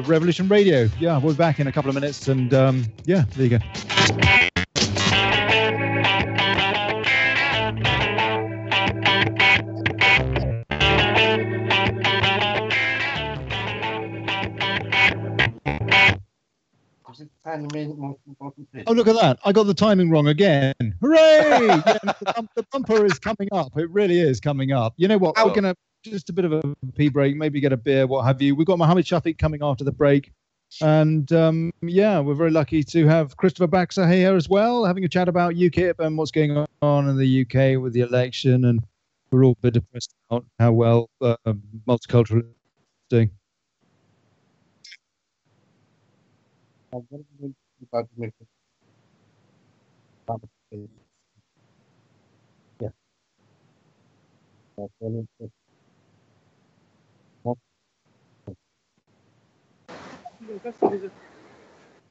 C: Revolution Radio. Yeah, we'll be back in a couple of minutes, and there you go. Oh, look at that. I got the timing wrong again. Hooray! The bumper is coming up. It really is coming up. You know what? We're going to just a bit of a pee break, maybe get a beer, what have you. We've got Mohammed Shafiq coming after the break. And we're very lucky to have Christopher Baxter here as well, having a chat about UKIP and what's going on in the UK with the election. And we're all a bit depressed about how well multiculturalism is doing.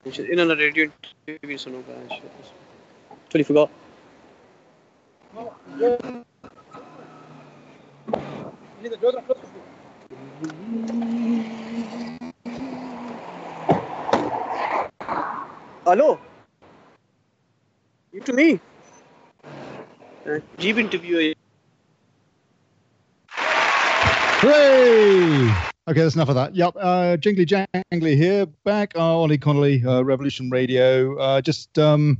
G: इन्होंने radio TV सुनूंगा totally forgot. Hello. You to me. Jeep interview.
C: Hooray! Okay, that's enough of that. Yep, Jingly Jangly here, back. Olly Connolly, Revolution Radio. It's been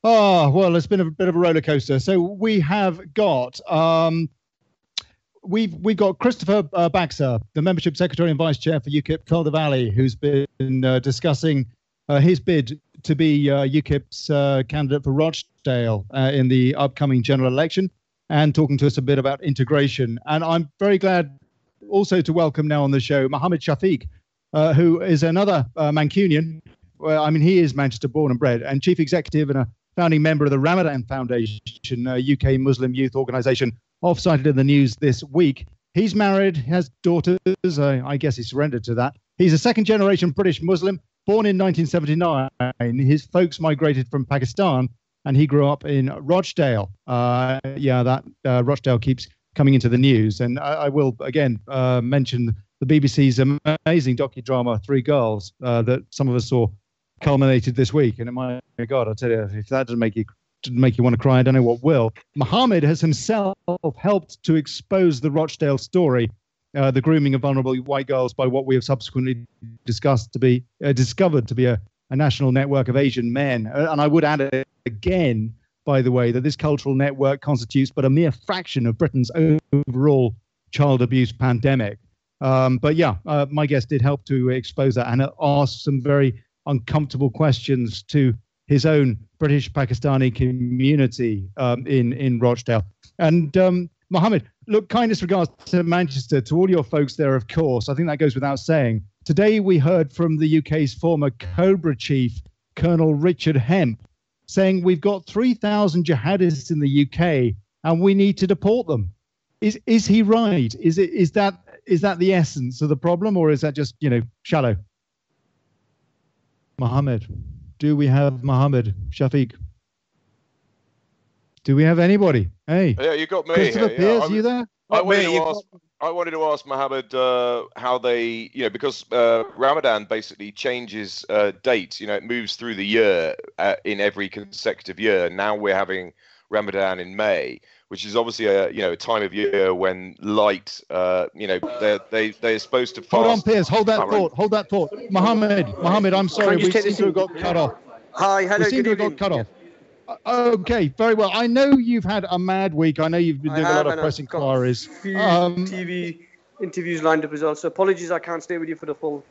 C: a bit of a roller coaster. So we have got we've got Christopher Baxter, the membership secretary and vice chair for UKIP Calder Valley, who's been discussing his bid to be UKIP's candidate for Rochdale in the upcoming general election, and talking to us a bit about integration. And I'm very glad also to welcome now on the show Mohammed Shafiq, who is another Mancunian. Well, I mean, he is Manchester born and bred, and chief executive and a founding member of the Ramadan Foundation, UK Muslim youth organisation, off cited in the news this week. He's married, has daughters. I guess he surrendered to that. He's a second-generation British Muslim, born in 1979. His folks migrated from Pakistan, and he grew up in Rochdale. Rochdale keeps coming into the news. And I will, again, mention the BBC's amazing docudrama, Three Girls, that some of us saw culminated this week. And my God, I tell you, if that doesn't make you want to cry, I don't know what will. Mohammed has himself helped to expose the Rochdale story, the grooming of vulnerable white girls, by what we have subsequently discovered to be a national network of Asian men. And I would add again, by the way, that this cultural network constitutes but a mere fraction of Britain's overall child abuse pandemic. My guest did help to expose that and ask some very uncomfortable questions to his own British Pakistani community in Rochdale. And Mohammed, look, kindest regards to Manchester, to all your folks there, of course. I think that goes without saying. Today we heard from the UK's former Cobra chief, Colonel Richard Hemp, saying we've got 3,000 jihadists in the UK and we need to deport them. Is he right? Is that the essence of the problem, or is that just, shallow? Mohammed, do we have Mohammed Shafiq? Do we have anybody? Hey,
E: Yeah, you got me
C: Christopher
E: here.
C: Piers,
E: Yeah,
C: you there?
E: I wanted to ask Mohammed how they, because Ramadan basically changes dates. It moves through the year in every consecutive year. Now we're having Ramadan in May, which is obviously a time of year when light, they're supposed to fast.
C: Hold on, Piers. Hold that thought. Mohammed, I'm sorry, we seem to have got cut off.
G: Hi, hello,
C: We seem
G: good
C: to have
G: evening.
C: got cut off. Okay, very well. I know you've had a mad week. I know you've been doing a lot of press inquiries.
G: Few TV interviews lined up as well. So apologies, I can't stay with you for the full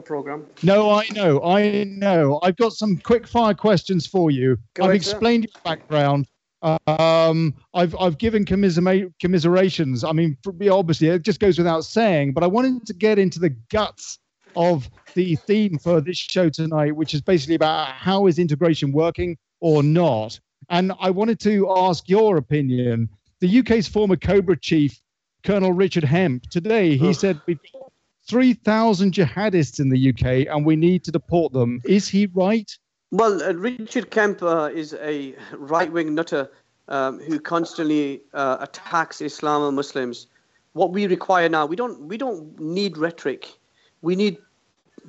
G: program.
C: No, I know. I've got some quick fire questions for you. I've explained your background. I've given commiserations. I mean, obviously, it just goes without saying. But I wanted to get into the guts of the theme for this show tonight, which is basically about how is integration working or not. And I wanted to ask your opinion. The UK's former Cobra chief, Colonel Richard Hemp, today he said we've got 3,000 jihadists in the UK and we need to deport them. Is he right?
G: Well, Richard Kemp is a right-wing nutter who constantly attacks Islam and Muslims. What we require now, we don't need rhetoric. We need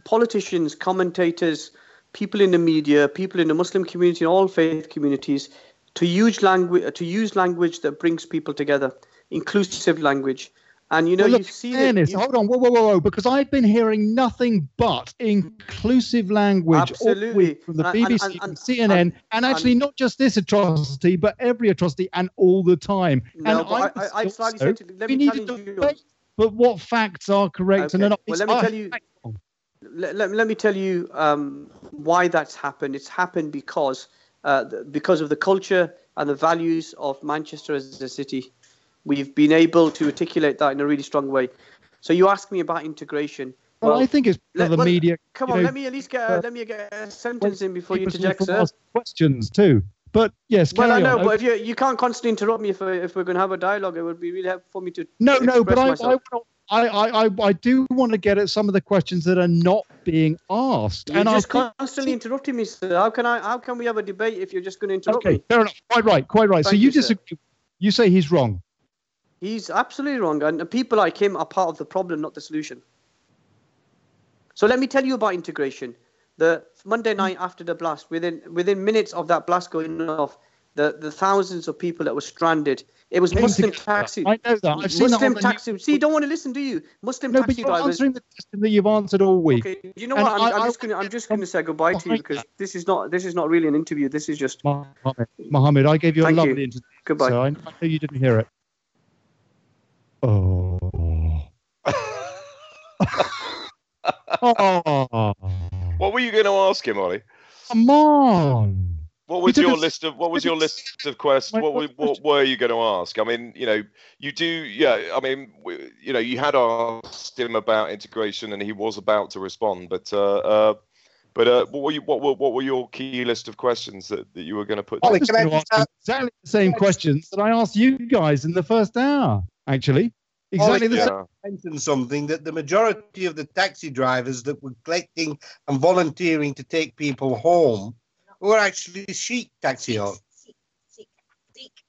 G: politicians, commentators, people in the media, people in the Muslim community, and all faith communities, to use language that brings people together, inclusive language. And you've seen it.
C: Hold on, whoa, because I've been hearing nothing but inclusive language all week from the BBC, from CNN, and actually not just this atrocity, but every atrocity, and all the time.
G: No,
C: and
G: but I slightly said, let me tell you.
C: But what facts are correct and not?
G: Well, let me tell you. Let me tell you why that's happened. It's happened because of the culture and the values of Manchester as a city. We've been able to articulate that in a really strong way. So you asked me about integration.
C: Well, I think it's the media.
G: Come on, let me at least get a sentence in before you interject, sir.
C: Questions too. But yes,
G: well, I know, but if you can't constantly interrupt me if we're going to have a dialogue, it would be really helpful for me to.
C: No, but I do want to get at some of the questions that are not being asked.
G: You're just constantly interrupting me, sir. How can we have a debate if you're just going to interrupt me?
C: Okay, fair enough. Quite right. So you disagree. You say he's wrong.
G: He's absolutely wrong, and people like him are part of the problem, not the solution. So let me tell you about integration. The Monday night after the blast, within minutes of that blast going off, the thousands of people that were stranded. It was Muslim taxi.
C: I know that. I've seen
G: Muslim taxi. See, you don't want to listen, do you? Muslim taxi drivers.
C: You're answering the question that you've answered all week.
G: Okay. You know what? I'm just going to say goodbye to you because this is not really an interview. This is just.
C: Mohammed, I gave you a lovely interview.
G: Goodbye.
C: So I know you didn't hear it. Oh.
E: What were you going to ask him, Ollie?
C: Come on.
E: What was your list of questions? What were you going to ask? I mean, you do. Yeah, I mean, you had asked him about integration, and he was about to respond. But what were your key list of questions that you were going to put?
C: I was going to ask exactly the same questions that I asked you guys in the first hour. Actually, exactly the same.
F: Mentioned something that the majority of the taxi drivers that were collecting and volunteering to take people home were actually Sikh taxi owners.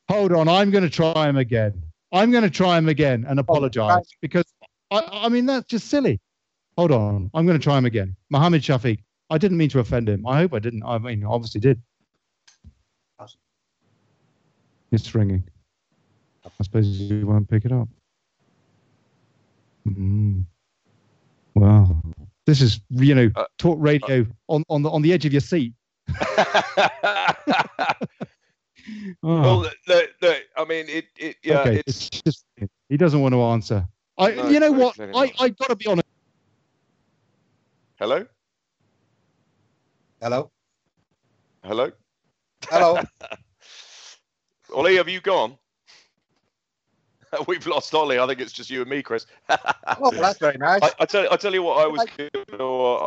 C: Hold on, I'm going to try him again. And apologise because I mean that's just silly. Hold on, I'm going to try him again. Mohammed Shafiq. I didn't mean to offend him. I hope I didn't. I mean, obviously did. It's ringing. I suppose you won't pick it up. Wow, this is talk radio on the edge of your seat.
E: Well, look, I mean,
C: okay, it's just he doesn't want to answer. You know what? I got to be honest.
E: Hello. Ollie, have you gone? We've lost Ollie. I think it's just you and me, Chris.
F: Oh, that's very nice.
E: I tell you what, I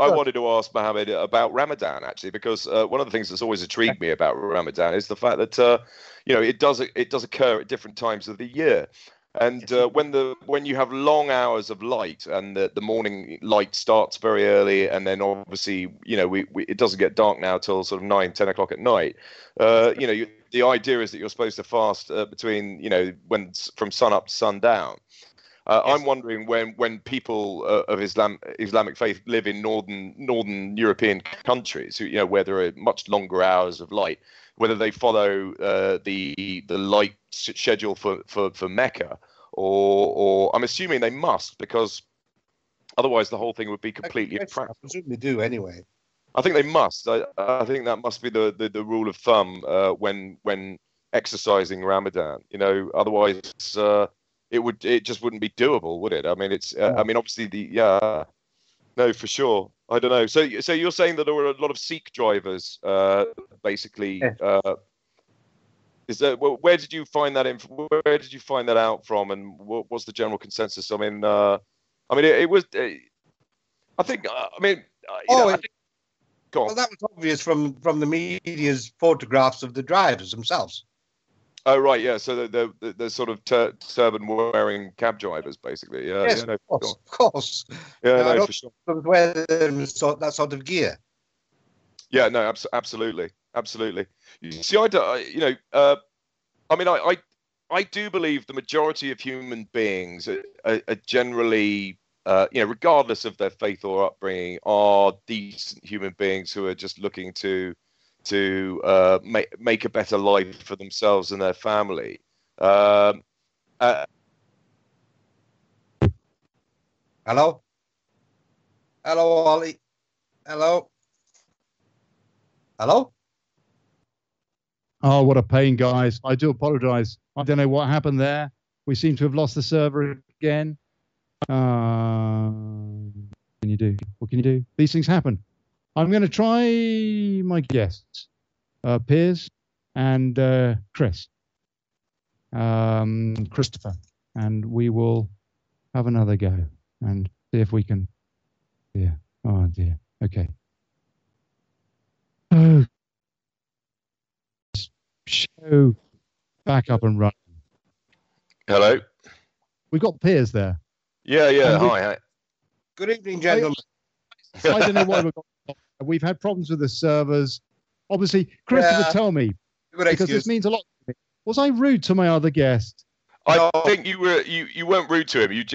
E: wanted to ask Mohammed about Ramadan actually, because one of the things that's always intrigued me about Ramadan is the fact that it does occur at different times of the year. And when you have long hours of light and the morning light starts very early, and then obviously it doesn't get dark now till sort of 9-10 o'clock at night. The idea is that you're supposed to fast between when from sun up to sundown. Yes. I'm wondering when people of Islamic faith live in northern European countries, where there are much longer hours of light, whether they follow the light schedule for Mecca, or I'm assuming they must, because otherwise the whole thing would be completely impractical.
F: I presume they do anyway.
E: I think they must. I think that must be the rule of thumb when exercising Ramadan. Otherwise it just wouldn't be doable, would it? I mean, obviously no, for sure. I don't know. So you're saying that there were a lot of Sikh drivers, basically.
F: Yeah.
E: Where did you find that Where did you find that out from, and what was the general consensus? I mean, it was. I think. Go on.
F: Well, that was obvious from the media's photographs of the drivers themselves.
E: Oh right, yeah. So the sort of turban-wearing cab drivers, basically. Yeah,
F: yes,
E: yeah,
F: of course.
E: Yeah, no, for sure.
F: Wear that sort of gear.
E: Yeah, no, absolutely. You see, I do believe the majority of human beings are generally, regardless of their faith or upbringing, are decent human beings who are just looking to make a better life for themselves and their family.
F: Hello? Hello, Olly. Hello?
D: Oh, what a pain, guys. I do apologize. I don't know what happened there. We seem to have lost the server again. What can you do? What can you do? These things happen. I'm going to try my guests, Piers and Christopher, and we will have another go and see if we can. Yeah. Oh dear. Okay. Oh. Show back up and running.
E: Hello.
D: We've got Piers there.
E: Yeah. Hi.
F: Good evening, gentlemen.
D: I don't know why we've had problems with the servers. Obviously, Christopher, tell me, because this means a lot to me. Was I rude to my other guest?
E: I think you weren't rude to him. You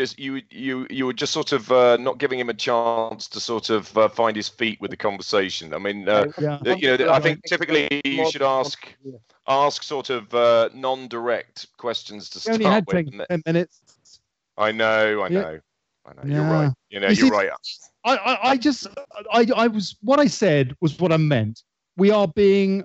E: were just sort of not giving him a chance to sort of find his feet with the conversation. I mean, I think typically you should ask sort of non-direct questions to start with.
D: Only had 10 minutes.
E: I know.
D: Yeah.
E: You're right. You're right.
D: What I said was what I meant. We're being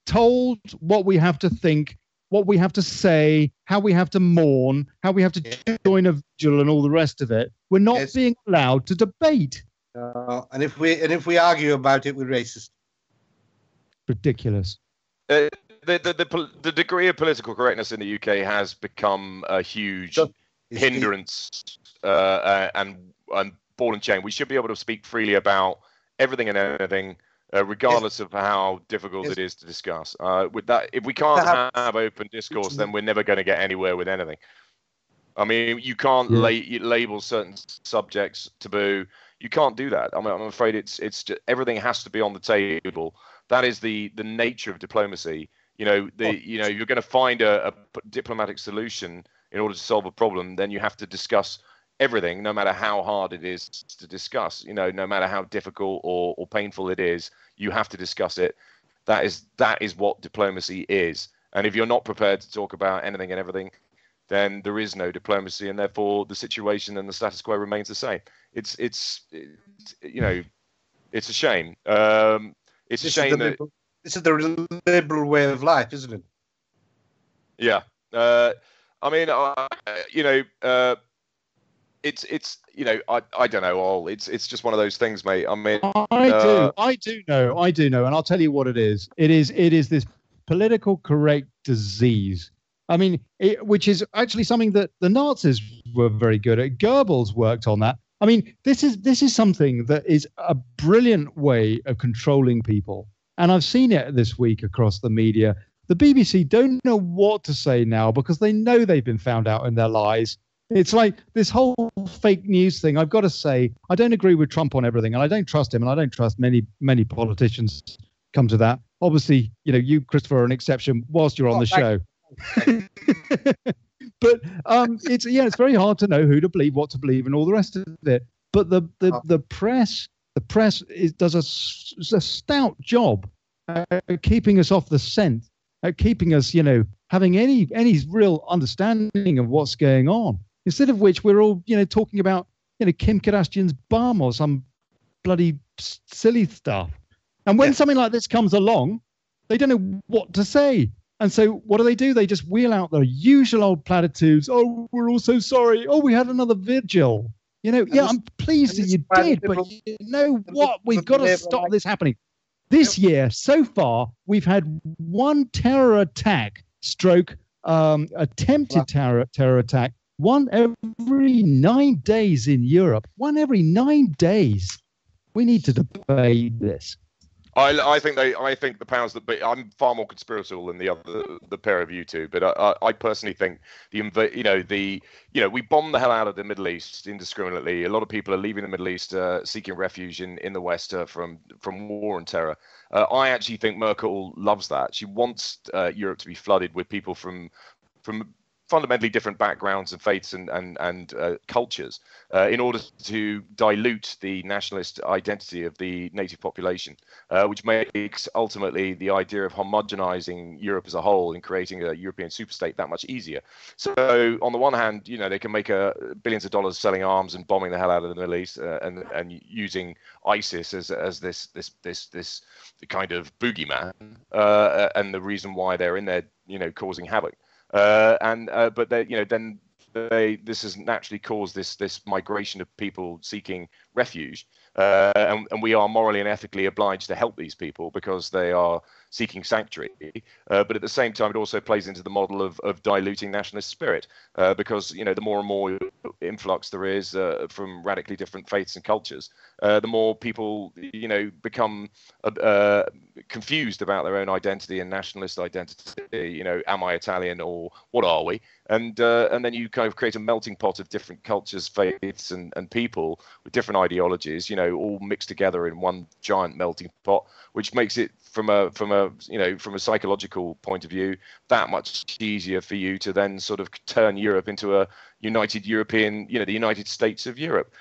D: told what we have to think, what we have to say, how we have to mourn, how we have to join a vigil, and all the rest of it. We're not being allowed to debate.
F: And if we argue about it, we're racist.
D: Ridiculous.
E: The degree of political correctness in the UK has become a huge hindrance and ball and chain. We should be able to speak freely about everything and anything, regardless of how difficult it is to discuss. With that, if we can't have open discourse, then we're never going to get anywhere with anything. I mean, you can't label certain subjects taboo. You can't do that. I'm afraid it's just, everything has to be on the table. That is the nature of diplomacy. You're going to find a diplomatic solution in order to solve a problem. Then you have to discuss everything, no matter how hard it is to discuss. No matter how difficult or painful it is, you have to discuss it. That is what diplomacy is. And if you're not prepared to talk about anything and everything, then there is no diplomacy, and therefore the situation and the status quo remains the same. It's a shame. It's a shame that
F: this is the liberal way of life, isn't it?
E: Yeah. I don't know, all. It's just one of those things, mate. I mean,
D: I do know, and I'll tell you what it is. It is this political correct disease. I mean, which is actually something that the Nazis were very good at. Goebbels worked on that. I mean, this is something that is a brilliant way of controlling people. And I've seen it this week across the media.
C: The BBC don't know what to say now because they know they've been found out in their lies. It's like this whole fake news thing. I've got to say, I don't agree with Trump on everything, and I don't trust him, and I don't trust many politicians come to that. Obviously, you, Christopher, are an exception whilst you're on the show. But it's very hard to know who to believe, what to believe, and all the rest of it. But the press does a stout job at keeping us off the scent, at keeping us, having any real understanding of what's going on. Instead of which we're all, talking about, Kim Kardashian's bum or some bloody silly stuff. And when something like this comes along, they don't know what to say. And so what do? They just wheel out the usual old platitudes. Oh, we're all so sorry. Oh, we had another vigil. I'm pleased that you did, but you know what? We've got to stop this happening. This year, so far, we've had one terror attack, attempted terror attack, one every 9 days in Europe. One every 9 days. We need to debate this.
E: I think the powers that be. I'm far more conspiratorial than the pair of you two, but I personally think we bomb the hell out of the Middle East indiscriminately. A lot of people are leaving the Middle East, seeking refuge in the West from war and terror. I actually think Merkel loves that. She wants Europe to be flooded with people from fundamentally different backgrounds and faiths and cultures in order to dilute the nationalist identity of the native population, which makes ultimately the idea of homogenizing Europe as a whole and creating a European superstate that much easier. So on the one hand, they can make billions of dollars selling arms and bombing the hell out of the Middle East and using ISIS as this kind of boogeyman and the reason why they're in there, causing havoc. But this has naturally caused this migration of people seeking refuge, and we are morally and ethically obliged to help these people because they are seeking sanctuary. But at the same time, it also plays into the model of diluting nationalist spirit, because the more and more influx there is from radically different faiths and cultures, the more people become confused about their own identity and nationalist identity. Am I Italian or what are we? And then you kind of create a melting pot of different cultures, faiths, and people with different ideologies, all mixed together in one giant melting pot, which makes it from a psychological point of view that much easier for you to then sort of turn Europe into a united European, the United States of Europe,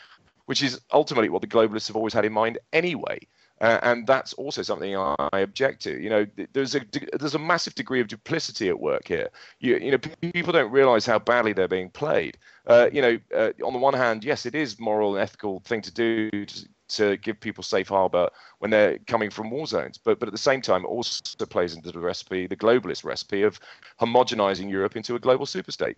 E: which is ultimately what the globalists have always had in mind anyway. And that's also something I object to. There's a massive degree of duplicity at work here. People don't realize how badly they're being played. On the one hand, yes, it is moral and ethical thing to do to give people safe harbor when they're coming from war zones. But at the same time, it also plays into the globalist recipe of homogenizing Europe into a global superstate.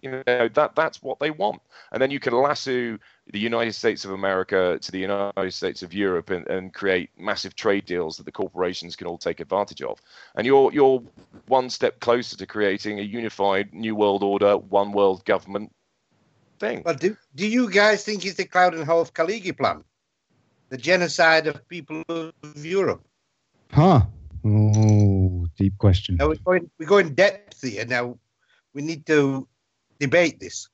E: That's what they want. And then you can lasso the United States of America to the United States of Europe and create massive trade deals that the corporations can all take advantage of. And you're one step closer to creating a unified new world order, one world government thing.
F: But do you guys think it's the Cloud and Hove Kaligi plan? The genocide of people of Europe?
C: Huh. Oh, deep question.
F: Now we go in depth here. Now we need to debate this.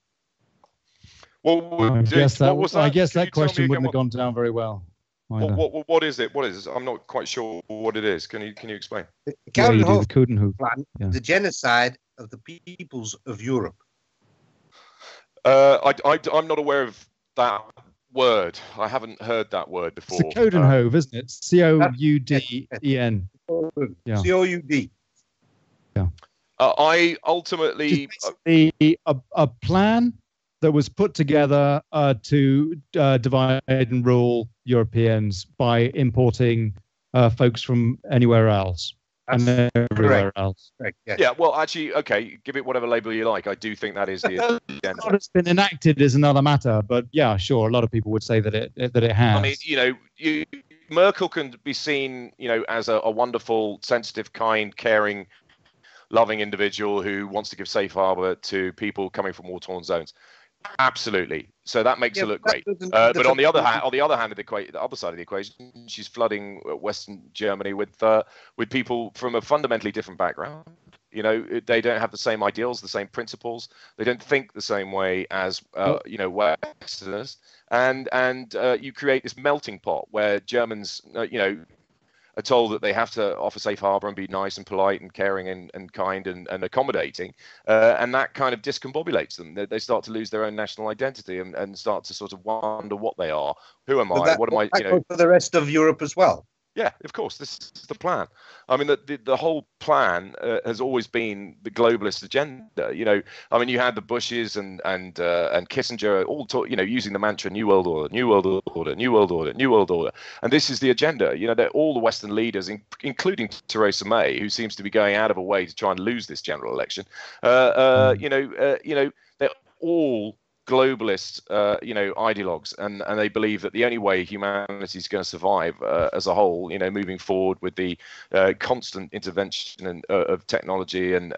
C: I guess that question wouldn't have gone down very well.
E: What is it? What is it? I'm not quite sure what it is. Can you explain?
F: The Coudenhove plan, the genocide of the peoples of Europe.
E: I'm not aware of that word. I haven't heard that word before.
C: It's the Coudenhove, isn't it? Couden.
F: Yeah. COUD.
C: Yeah.
E: I ultimately
C: a plan that was put together to divide and rule Europeans by importing folks from anywhere else. And everywhere else.
F: Correct, yes.
E: Yeah, well, actually, okay, give it whatever label you like. I do think that is the agenda.
C: How it's been enacted is another matter, but yeah, sure, a lot of people would say that it has.
E: I mean, Merkel can be seen, as a wonderful, sensitive, kind, caring, loving individual who wants to give safe harbor to people coming from war-torn zones. Absolutely. So that makes her look great. But on the other hand, the other side of the equation, she's flooding Western Germany with people from a fundamentally different background, You know, they don't have the same ideals, the same principles. They don't think the same way as you know, Westerners, and you create this melting pot where Germans, you know, are told that they have to offer safe harbor and be nice and polite and caring and kind and accommodating, and that kind of discombobulates them. They start to lose their own national identity and start to sort of wonder what they are. Who am I? What am I? You know,
F: for the rest of Europe as well.
E: Yeah, of course. This is the plan. I mean, the whole plan has always been the globalist agenda. You know, I mean, you had the Bushes and Kissinger all you know, using the mantra "New World Order, New World Order, New World Order, New World Order," and this is the agenda. You know, that all the Western leaders, including Theresa May, who seems to be going out of her way to try and lose this general election. You know, they're all globalist, you know, ideologues, and they believe that the only way humanity is going to survive as a whole, you know, moving forward with the constant intervention of technology and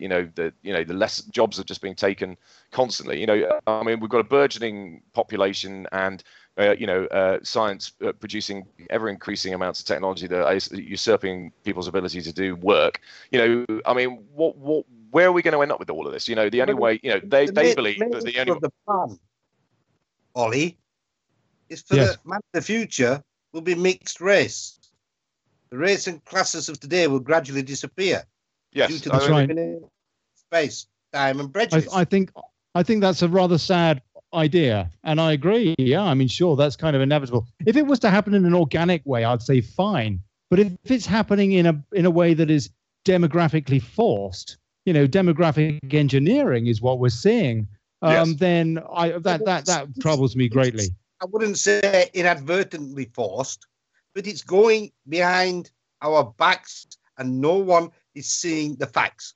E: you know, the less jobs have just been taken constantly. You know, I mean, we've got a burgeoning population and you know, science producing ever increasing amounts of technology that are usurping people's ability to do work. You know, I mean, where are we going to end up with all of this? You know, the only way, you know, they believe that the only
F: the plan, Ollie, is for the future will be mixed race. The race and classes of today will gradually disappear.
E: Yes,
F: due to
C: that's right.
F: Space, time, and prejudice.
C: I think that's a rather sad idea, and I agree. Yeah, I mean, sure, that's kind of inevitable. If it was to happen in an organic way, I'd say fine. But if it's happening in a way that is demographically forced, you know, demographic engineering is what we're seeing. Then that troubles me greatly.
F: I wouldn't say inadvertently forced, but it's going behind our backs, and no one is seeing the facts.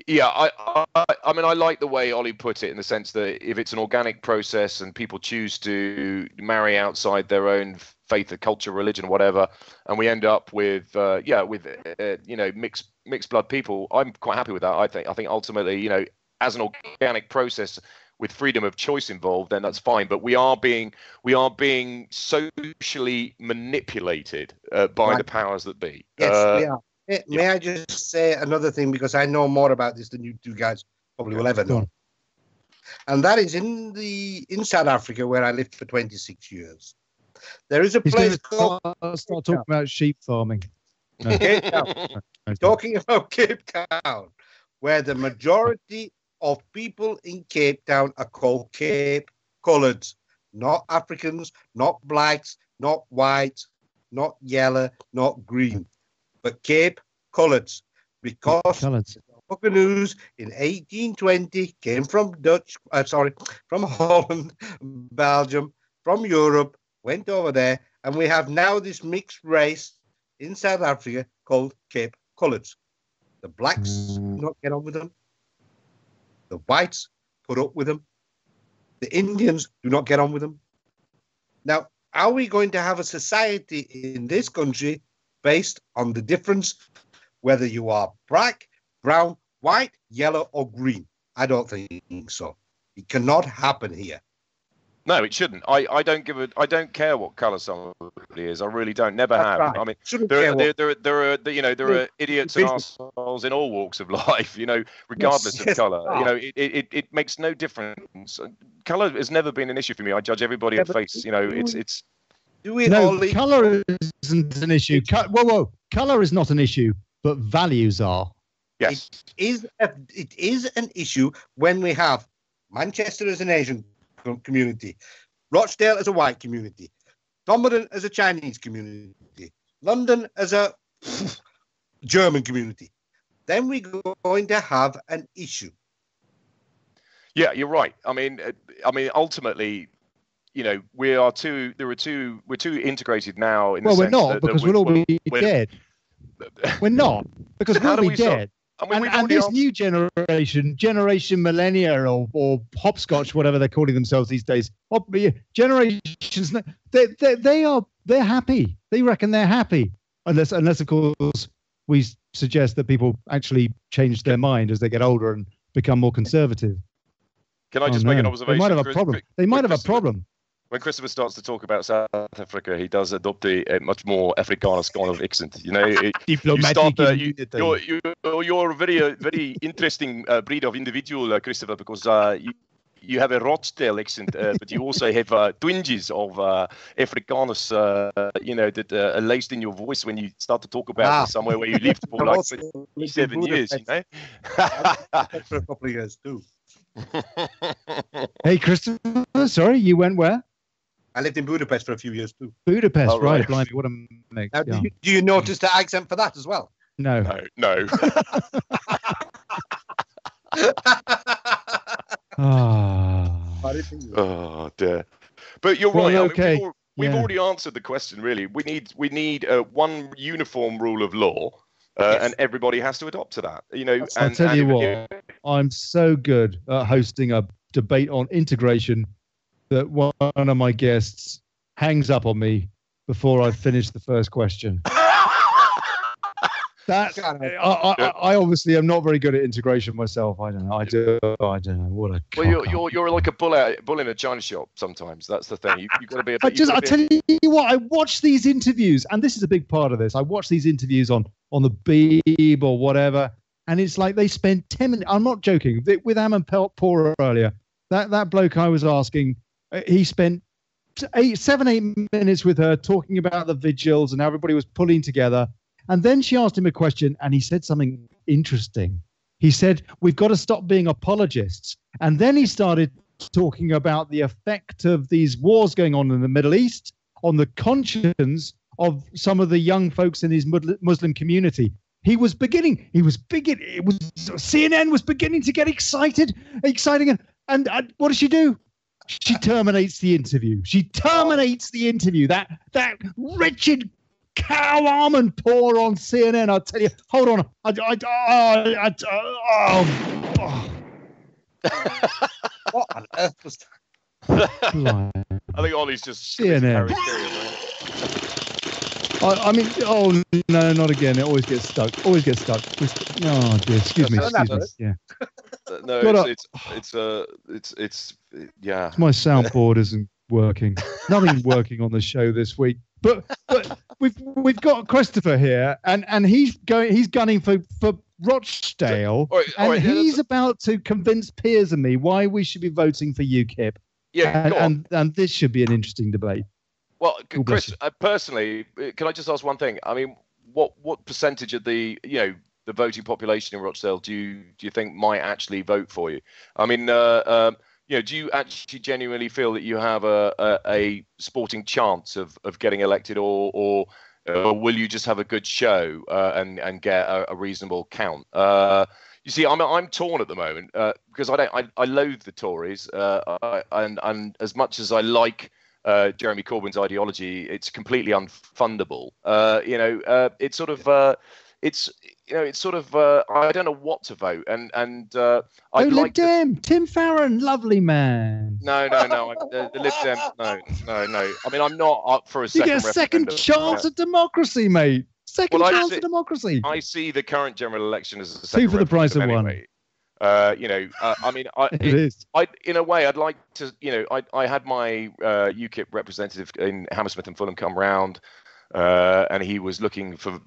E: Yeah, I mean, I like the way Ollie put it, in the sense that if it's an organic process and people choose to marry outside their own faith or culture, religion, whatever, and we end up with you know, mixed blood people, I'm quite happy with that. I think ultimately, you know, as an organic process with freedom of choice involved, then that's fine. But we are being socially manipulated by the powers that be.
F: Yes, we are. May I just say another thing, because I know more about this than you two guys probably will ever know. And that is in South Africa, where I lived for 26 years. There is a place called...
C: Start talking about sheep farming. No.
F: Cape Town. Talking about Cape Town, where the majority of people in Cape Town are called Cape Coloreds. Not Africans, not blacks, not whites, not yellow, not green, but Cape Coloreds, because the Buccaneers in 1820 came from from Holland, Belgium, from Europe, went over there, and we have now this mixed race in South Africa called Cape Coloreds. The blacks do not get on with them. The whites put up with them. The Indians do not get on with them. Now, are we going to have a society in this country based on the difference, whether you are black, brown, white, yellow, or green? I don't think so. It cannot happen here.
E: No, it shouldn't. I don't care what colour somebody is. I really don't. Never have.
F: Right.
E: I mean, there are idiots and assholes in all walks of life. You know, regardless of colour. You know, it makes no difference. Colour has never been an issue for me. I judge everybody at face. You know, it's.
C: Colour isn't an issue. Whoa. Colour is not an issue, but values are.
E: Yes.
F: It is an issue when we have Manchester as an Asian community, Rochdale as a white community, Dominant as a Chinese community, London as a German community. Then we're going to have an issue.
E: Yeah, you're right. I mean, ultimately, you know, we're too integrated now.
C: We're not, because we'll all be dead. We're not, because we'll be dead. And this new generation millennia or hopscotch, whatever they're calling themselves these days, generations, they're happy. They reckon they're happy, unless of course we suggest that people actually change their mind as they get older and become more conservative.
E: Can I just make an observation?
C: They might have a problem.
E: when Christopher starts to talk about South Africa, he does adopt a much more Afrikaans kind of accent. You know, you're a very interesting breed of individual, Christopher, because you have a Rochdale accent, but you also have twinges of Afrikaans, that are laced in your voice when you start to talk about somewhere where you lived for like 7 years, you know?
F: For a couple of years, too.
C: Hey, Christopher, sorry, you went where?
F: I lived in Budapest for a few years, too.
C: Budapest, right. Blimey, what a mix.
F: Now, do you notice the accent for that as well?
C: No.
E: Oh dear. But you're right.
C: Okay.
E: I mean, we've already answered the question. Really, we need one uniform rule of law, and everybody has to adopt to that. You know,
C: I'll tell you what. I'm so good at hosting a debate on integration that one of my guests hangs up on me before I've finished the first question. I obviously am not very good at integration myself. I don't know. I don't know. What a.
E: Well, you're like a bull in a china shop. Sometimes that's the thing. You've got to be.
C: I tell you what. I watch these interviews, and this is a big part of this. I watch these interviews on the Beeb or whatever, and it's like they spend 10 minutes. I'm not joking. With Ammon Pora earlier, that bloke I was asking, he spent 7-8 minutes with her talking about the vigils and how everybody was pulling together. And then she asked him a question, and he said something interesting. He said, we've got to stop being apologists. And then he started talking about the effect of these wars going on in the Middle East on the conscience of some of the young folks in his Muslim community. CNN was beginning to get exciting. And what does she do? She terminates the interview. That wretched cow almond pour on CNN. I'll tell you. Hold on.
F: What on earth was that?
E: I think Ollie's just
C: CNN. I mean, oh no, not again. It always gets stuck. Oh dear. Excuse me. Yeah.
E: No, it's yeah.
C: My soundboard isn't working. Nothing working on the show this week. But we've got Christopher here, and he's gunning for Rochdale, he's about to convince Piers and me why we should be voting for UKIP.
E: Yeah,
C: and this should be an interesting debate.
E: Well, Chris, personally, can I just ask one thing? I mean, what percentage of the voting population in Rochdale do you think might actually vote for you? I mean, do you actually genuinely feel that you have a sporting chance of getting elected, or will you just have a good show and get a reasonable count? You see, I'm torn at the moment because I loathe the Tories, and as much as I like Jeremy Corbyn's ideology, it's completely unfundable. It's sort of I don't know what to vote, and I'd like
C: Tim Farron, lovely man.
E: No, the Lib Dems, no. I mean, I'm not up for a second.
C: You get a second chance at democracy, mate. Second chance at democracy.
E: I see the current general election as a second
C: two for the price of one.
E: I mean, in a way, I'd like to. I had my UKIP representative in Hammersmith and Fulham come round. And he was looking for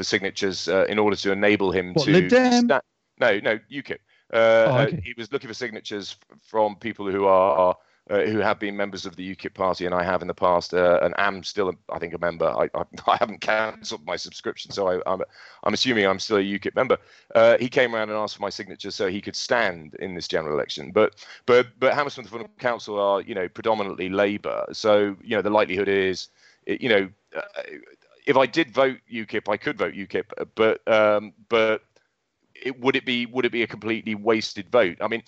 E: signatures in order to enable him to. No, UKIP. Okay. He was looking for signatures from people who are who have been members of the UKIP party, and I have in the past, and am still, I think, a member. I haven't cancelled my subscription, so I'm assuming I'm still a UKIP member. He came around and asked for my signature so he could stand in this general election. But Hammersmith and Fulham Council are Predominantly Labour, so the likelihood is. If I did vote UKIP, I could vote UKIP, but would it be a completely wasted vote? I mean,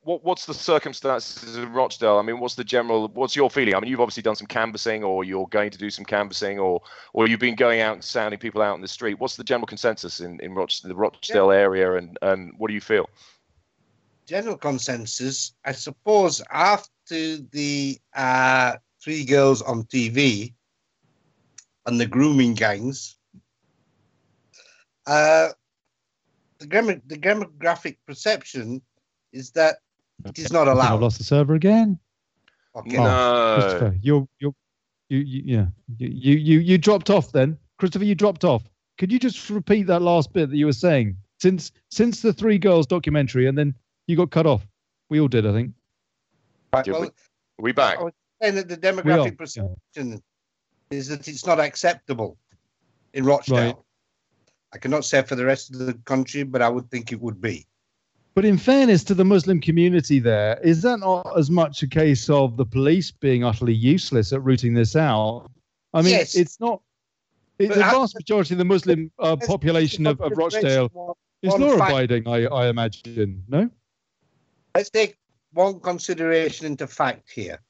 E: what's the circumstances of Rochdale? I mean, what's your feeling? I mean, you've obviously done some canvassing, or you're going to do some canvassing, or you've been going out and sounding people out in the street. What's the general consensus in the Rochdale area, and what do you feel?
F: General consensus, I suppose, after the 3 girls on TV and the grooming gangs, the demographic perception is that it is not allowed.
C: I've lost the server again.
F: Okay.
E: No.
C: Christopher, you dropped off then. Christopher, you dropped off. Could you just repeat that last bit that you were saying? Since the Three Girls documentary, and then you got cut off. We all did, I think.
F: Right,
E: Yeah,
F: well,
E: we back.
F: I was saying that the demographic perception is that it's not acceptable in Rochdale.
C: Right.
F: I cannot say for the rest of the country, but I would think it would be.
C: But in fairness to the Muslim community there, is that not as much a case of the police being utterly useless at rooting this out? I mean,
F: Yes.
C: it's not. The vast majority of the Muslim population of Rochdale is law-abiding, I imagine, no?
F: Let's take one consideration into fact here,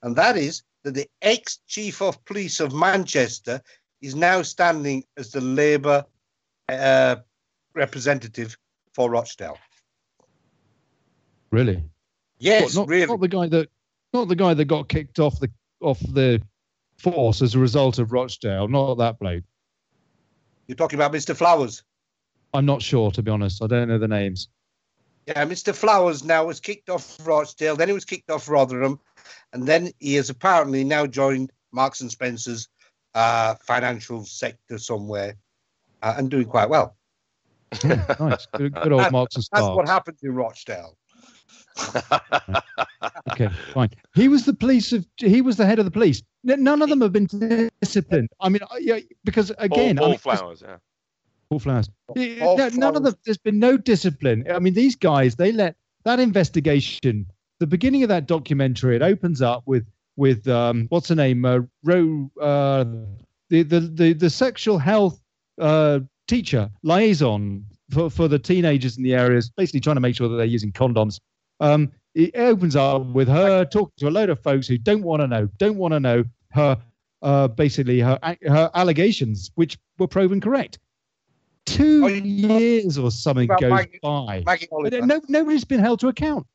F: and that is that the ex-chief of police of Manchester is now standing as the Labour representative for Rochdale.
C: Really?
F: Yes, really.
C: Not the guy that got kicked off the force as a result of Rochdale. Not that bloke.
F: You're talking about Mr. Flowers.
C: I'm not sure, to be honest. I don't know the names.
F: Yeah, Mr. Flowers now was kicked off Rochdale, then he was kicked off Rotherham, and then he has apparently now joined Marks and Spencer's financial sector somewhere and doing quite well.
C: Nice. Good old Marks and Spencer.
F: That's what happens in Rochdale.
C: Okay, fine. He was the head of the police. None of them have been disciplined. I mean, because again,
E: Paul Flowers, yeah.
C: Paul Flowers. None of them. There's been no discipline. I mean, these guys. They let that investigation. The beginning of that documentary. It opens up with what's her name? The sexual health teacher liaison for the teenagers in the areas, basically trying to make sure that they're using condoms. It opens up with her talking to a load of folks who don't want to know her basically her allegations, which were proven correct. 2 years or something goes by. Nobody's been held to account.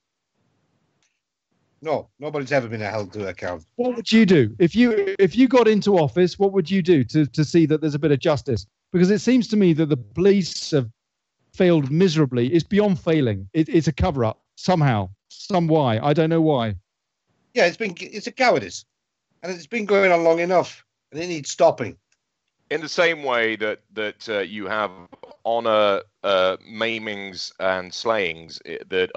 F: No, nobody's ever been held to account.
C: What would you do if you got into office? What would you do to see that there's a bit of justice? Because it seems to me that the police have failed miserably. It's beyond failing. It's a cover-up somehow, why. I don't know why.
F: Yeah, it's a cowardice, and it's been going on long enough, and it needs stopping.
E: In the same way that you have honour maimings and slayings that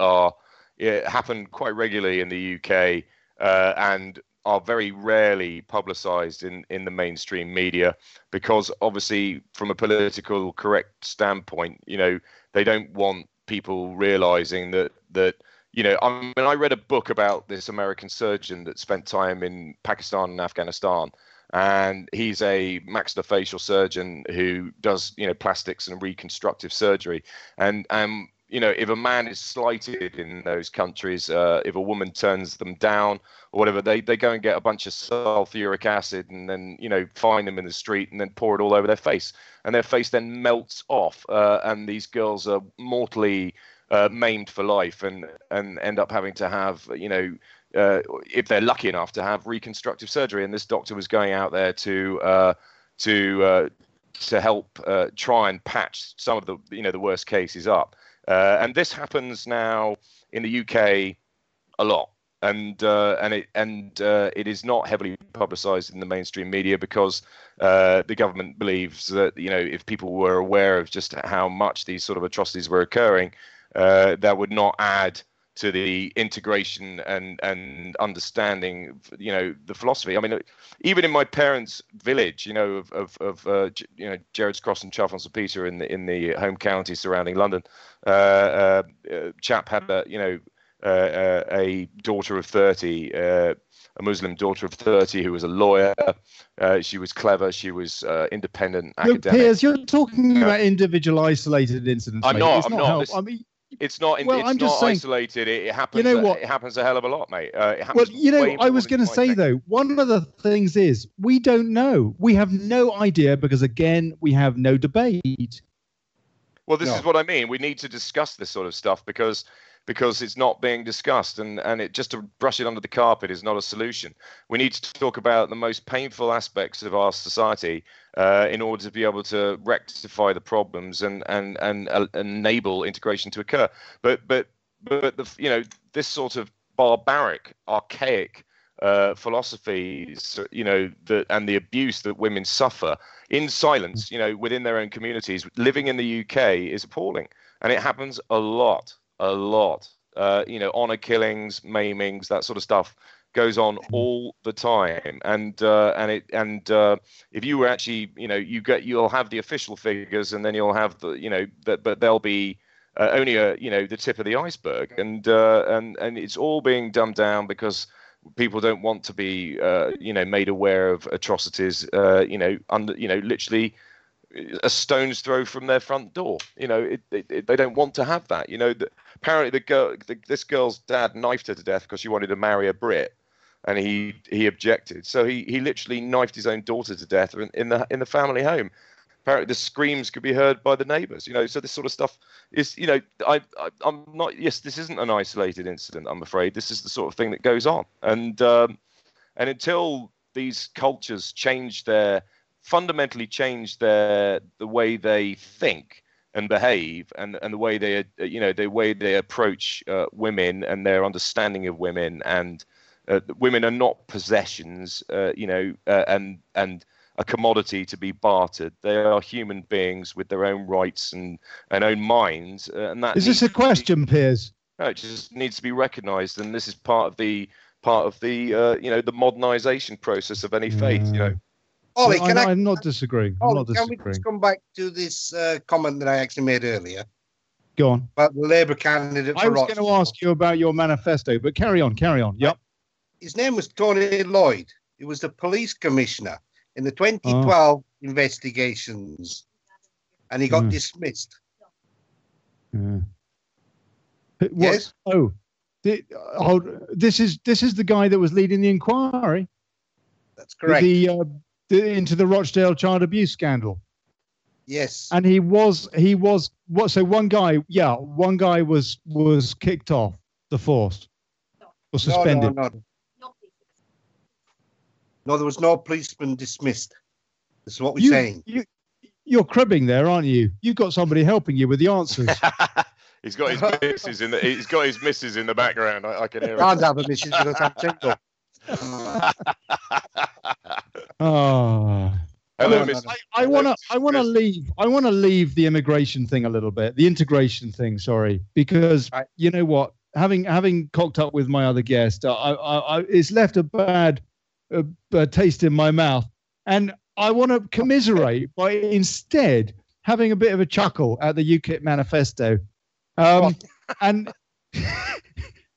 E: happen quite regularly in the UK and are very rarely publicised in the mainstream media, because obviously from a political correct standpoint, they don't want people realising that I mean, I read a book about this American surgeon that spent time in Pakistan and Afghanistan. And he's a maxillofacial surgeon who does, plastics and reconstructive surgery. And if a man is slighted in those countries, if a woman turns them down or whatever, they go and get a bunch of sulfuric acid and then, find them in the street and then pour it all over their face. And their face then melts off. And these girls are mortally maimed for life and end up having to have, if they're lucky enough to have reconstructive surgery. And this doctor was going out there to help try and patch some of the the worst cases up. And this happens now in the UK a lot, and it is not heavily publicised in the mainstream media because the government believes that if people were aware of just how much these sort of atrocities were occurring, that would not add to the integration and understanding, the philosophy. I mean, even in my parents' village, of Gerrards Cross and Chalfont-St-Peter in the home county surrounding London, chap had a daughter of 30, a Muslim daughter of 30 who was a lawyer. She was clever. She was independent, academic.
C: Piers, you're talking about individual isolated incidents.
E: I'm not.
C: I mean,
E: it's not.
C: Well,
E: it's
C: I'm just
E: not
C: saying,
E: isolated. It happens. It happens a hell of a lot, mate. It happens
C: I was going to say though, one of the things is we don't know. We have no idea because again, we have no debate.
E: Well, this is what I mean. We need to discuss this sort of stuff because it's not being discussed, and it just to brush it under the carpet is not a solution. We need to talk about the most painful aspects of our society in order to be able to rectify the problems and enable integration to occur. But the this sort of barbaric, archaic philosophies, and the abuse that women suffer in silence, within their own communities, living in the UK is appalling, and it happens a lot. Honor killings, maimings, that sort of stuff goes on all the time, and if you were actually, you'll have the official figures, and then you'll have but they'll be only the tip of the iceberg, and it's all being dumbed down because people don't want to be made aware of atrocities literally a stone's throw from their front door. They don't want to have that. Apparently this girl's dad knifed her to death because she wanted to marry a Brit, and he objected, so he literally knifed his own daughter to death in the family home. Apparently the screams could be heard by the neighbors, so this sort of stuff is, I'm not, yes, this isn't an isolated incident, I'm afraid. This is the sort of thing that goes on. And until these cultures fundamentally change the way they think and behave, and the way they approach women and their understanding of women, and women are not possessions, and a commodity to be bartered. They are human beings with their own rights and own minds. And that
C: is this a question, Piers?
E: No, it just needs to be recognised, and this is part of the the modernisation process of any faith.
F: Ollie,
C: I'm not disagreeing.
F: Can we just come back to this comment that I actually made earlier?
C: Go on.
F: About the Labour candidate for
C: I was going to ask you about your manifesto, but carry on. Yep.
F: His name was Tony Lloyd. He was the police commissioner in the 2012 investigations, and he got dismissed. Yes.
C: Oh, this is the guy that was leading the inquiry.
F: That's correct.
C: Into the Rochdale child abuse scandal.
F: Yes.
C: And he was what? So one guy was kicked off the force or suspended.
F: No, there was no policeman dismissed. This is what we're saying.
C: You're cribbing there, aren't you? You've got somebody helping you with the answers.
E: He's got his missus in the. He's got his missus in the background. I can hear it.
F: Can't have a missus because I'm single.
C: Oh.
E: Hello,
C: I want to leave the immigration thing a little bit, the integration thing. Sorry, because you know what? Having cocked up with my other guest, it's left a bad taste in my mouth, and I want to commiserate by instead having a bit of a chuckle at the UKIP manifesto. And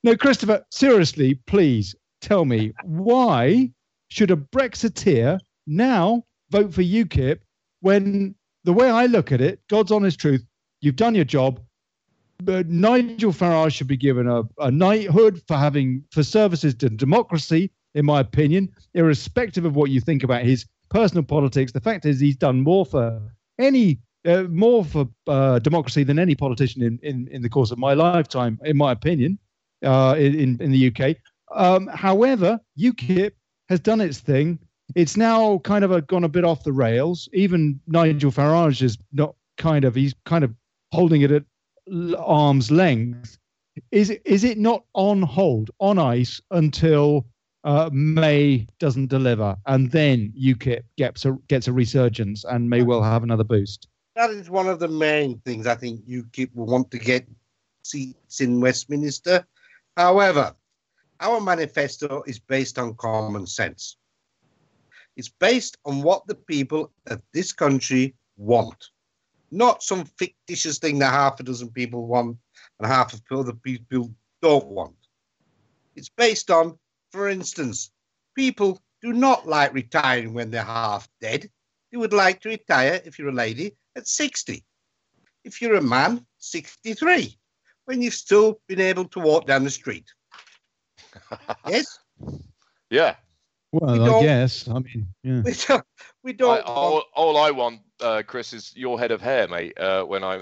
C: no, Christopher, seriously, please tell me, why should a Brexiteer now vote for UKIP when, the way I look at it, God's honest truth, you've done your job, but Nigel Farage should be given a knighthood for services to democracy, in my opinion, irrespective of what you think about his personal politics. The fact is, he's done more for democracy than any politician in the course of my lifetime, in my opinion, in the UK. However, UKIP has done its thing. It's now kind of gone a bit off the rails. Even Nigel Farage is he's kind of holding it at arm's length. Is it not on hold, on ice, until May doesn't deliver, and then UKIP gets a resurgence and may well have another boost?
F: That is one of the main things I think UKIP will want to get seats in Westminster. However, our manifesto is based on common sense. It's based on what the people of this country want, not some fictitious thing that half a dozen people want and half of other people don't want. It's based on, for instance, people do not like retiring when they're half dead. They would like to retire, if you're a lady, at 60. If you're a man, 63, when you've still been able to walk down the street. Yes?
E: Yeah.
C: Well, I guess. I mean, yeah.
F: We don't.
E: All I want, Chris, is your head of hair, mate. When I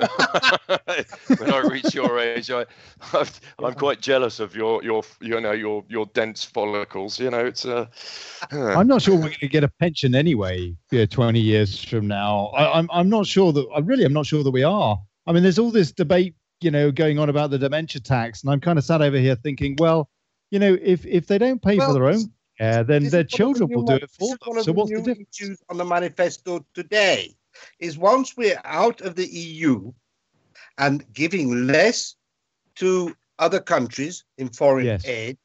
E: reach your age, I'm quite jealous of your dense follicles. It's.
C: I'm not sure we're going to get a pension anyway. 20 years from now, I'm not sure that. I'm not sure that we are. I mean, there's all this debate, going on about the dementia tax, and I'm kind of sat over here thinking, well, if they don't pay for their own care, then their children will do it for them. So what's the difference?
F: Issues on the manifesto today is once we're out of the EU and giving less to other countries in foreign aid,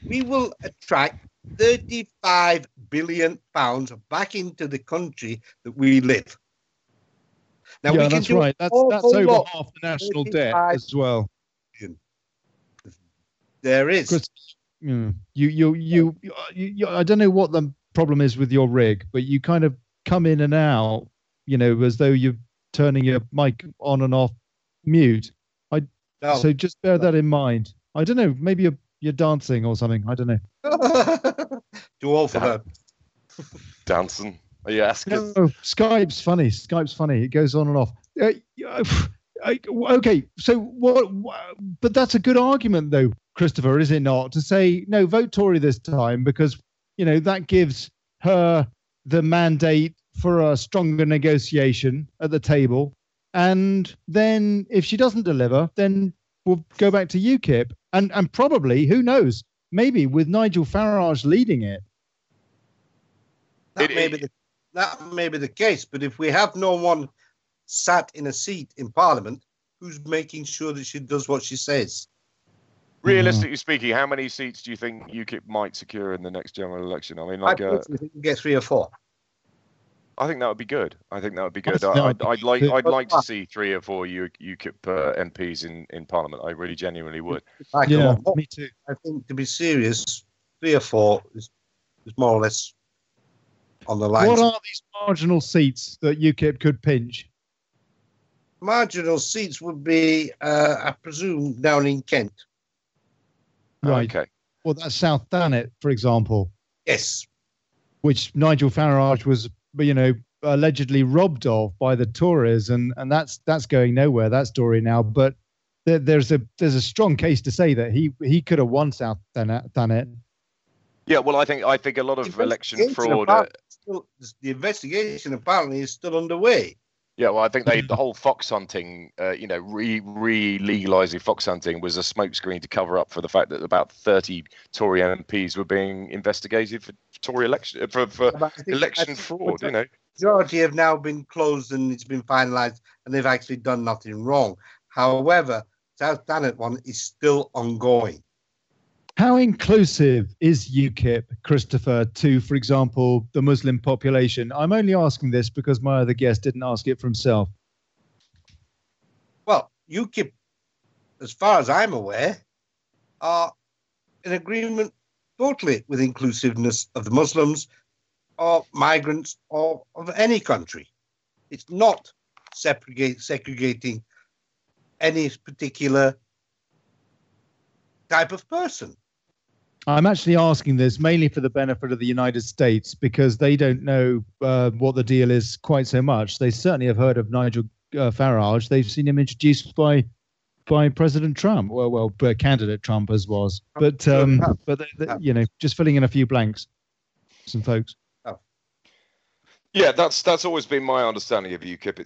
F: we will attract 35 billion pounds back into the country that we live. Now,
C: yeah, that's right. That's over half the national debt as well.
F: There is.
C: You, I don't know what the problem is with your rig, but you kind of come in and out, as though you're turning your mic on and off mute. So just bear that in mind. I don't know. Maybe you're dancing or something. I don't know.
F: Too old for that.
E: Dancing. Are you asking?
C: No, Skype's funny. It goes on and off. Okay, so what? But that's a good argument, though, Christopher, is it not? To say no, vote Tory this time because that gives her the mandate for a stronger negotiation at the table, and then if she doesn't deliver, then we'll go back to UKIP, and probably, who knows, maybe with Nigel Farage leading it.
F: That may be the case, but if we have no one sat in a seat in Parliament, who's making sure that she does what she says?
E: Realistically speaking, how many seats do you think UKIP might secure in the next general election? I mean,
F: I think we get 3 or 4.
E: I think that would be good. I'd like to see 3 or 4 UKIP MPs in Parliament. I really genuinely would.
C: Me too.
F: I think, to be serious, 3 or 4 is more or less on the line.
C: What are these marginal seats that UKIP could pinch?
F: Marginal seats would be, I presume, down in Kent.
C: Right.
E: Okay.
C: Well, that's South Thanet, for example.
F: Yes.
C: Which Nigel Farage was, allegedly robbed of by the Tories, and that's going nowhere. That story now, but there's a strong case to say that he could have won South Thanet.
E: Yeah. Well, I think a lot of election fraud.
F: The investigation apparently is still underway.
E: Yeah, well, I think the whole fox hunting, re-legalising fox hunting was a smokescreen to cover up for the fact that about 30 Tory MPs were being investigated for Tory election for election fraud.
F: The majority have now been closed and it's been finalised, and they've actually done nothing wrong. However, South Thanet one is still ongoing.
C: How inclusive is UKIP, Christopher, to, for example, the Muslim population? I'm only asking this because my other guest didn't ask it for himself.
F: Well, UKIP, as far as I'm aware, are in agreement totally with inclusiveness of the Muslims or migrants or of any country. It's not segregating any particular type of person.
C: I'm actually asking this mainly for the benefit of the United States because they don't know what the deal is quite so much. They certainly have heard of Nigel Farage. They've seen him introduced by President Trump. Well, candidate Trump as was. But just filling in a few blanks. Some folks.
E: Yeah, that's always been my understanding of UKIP.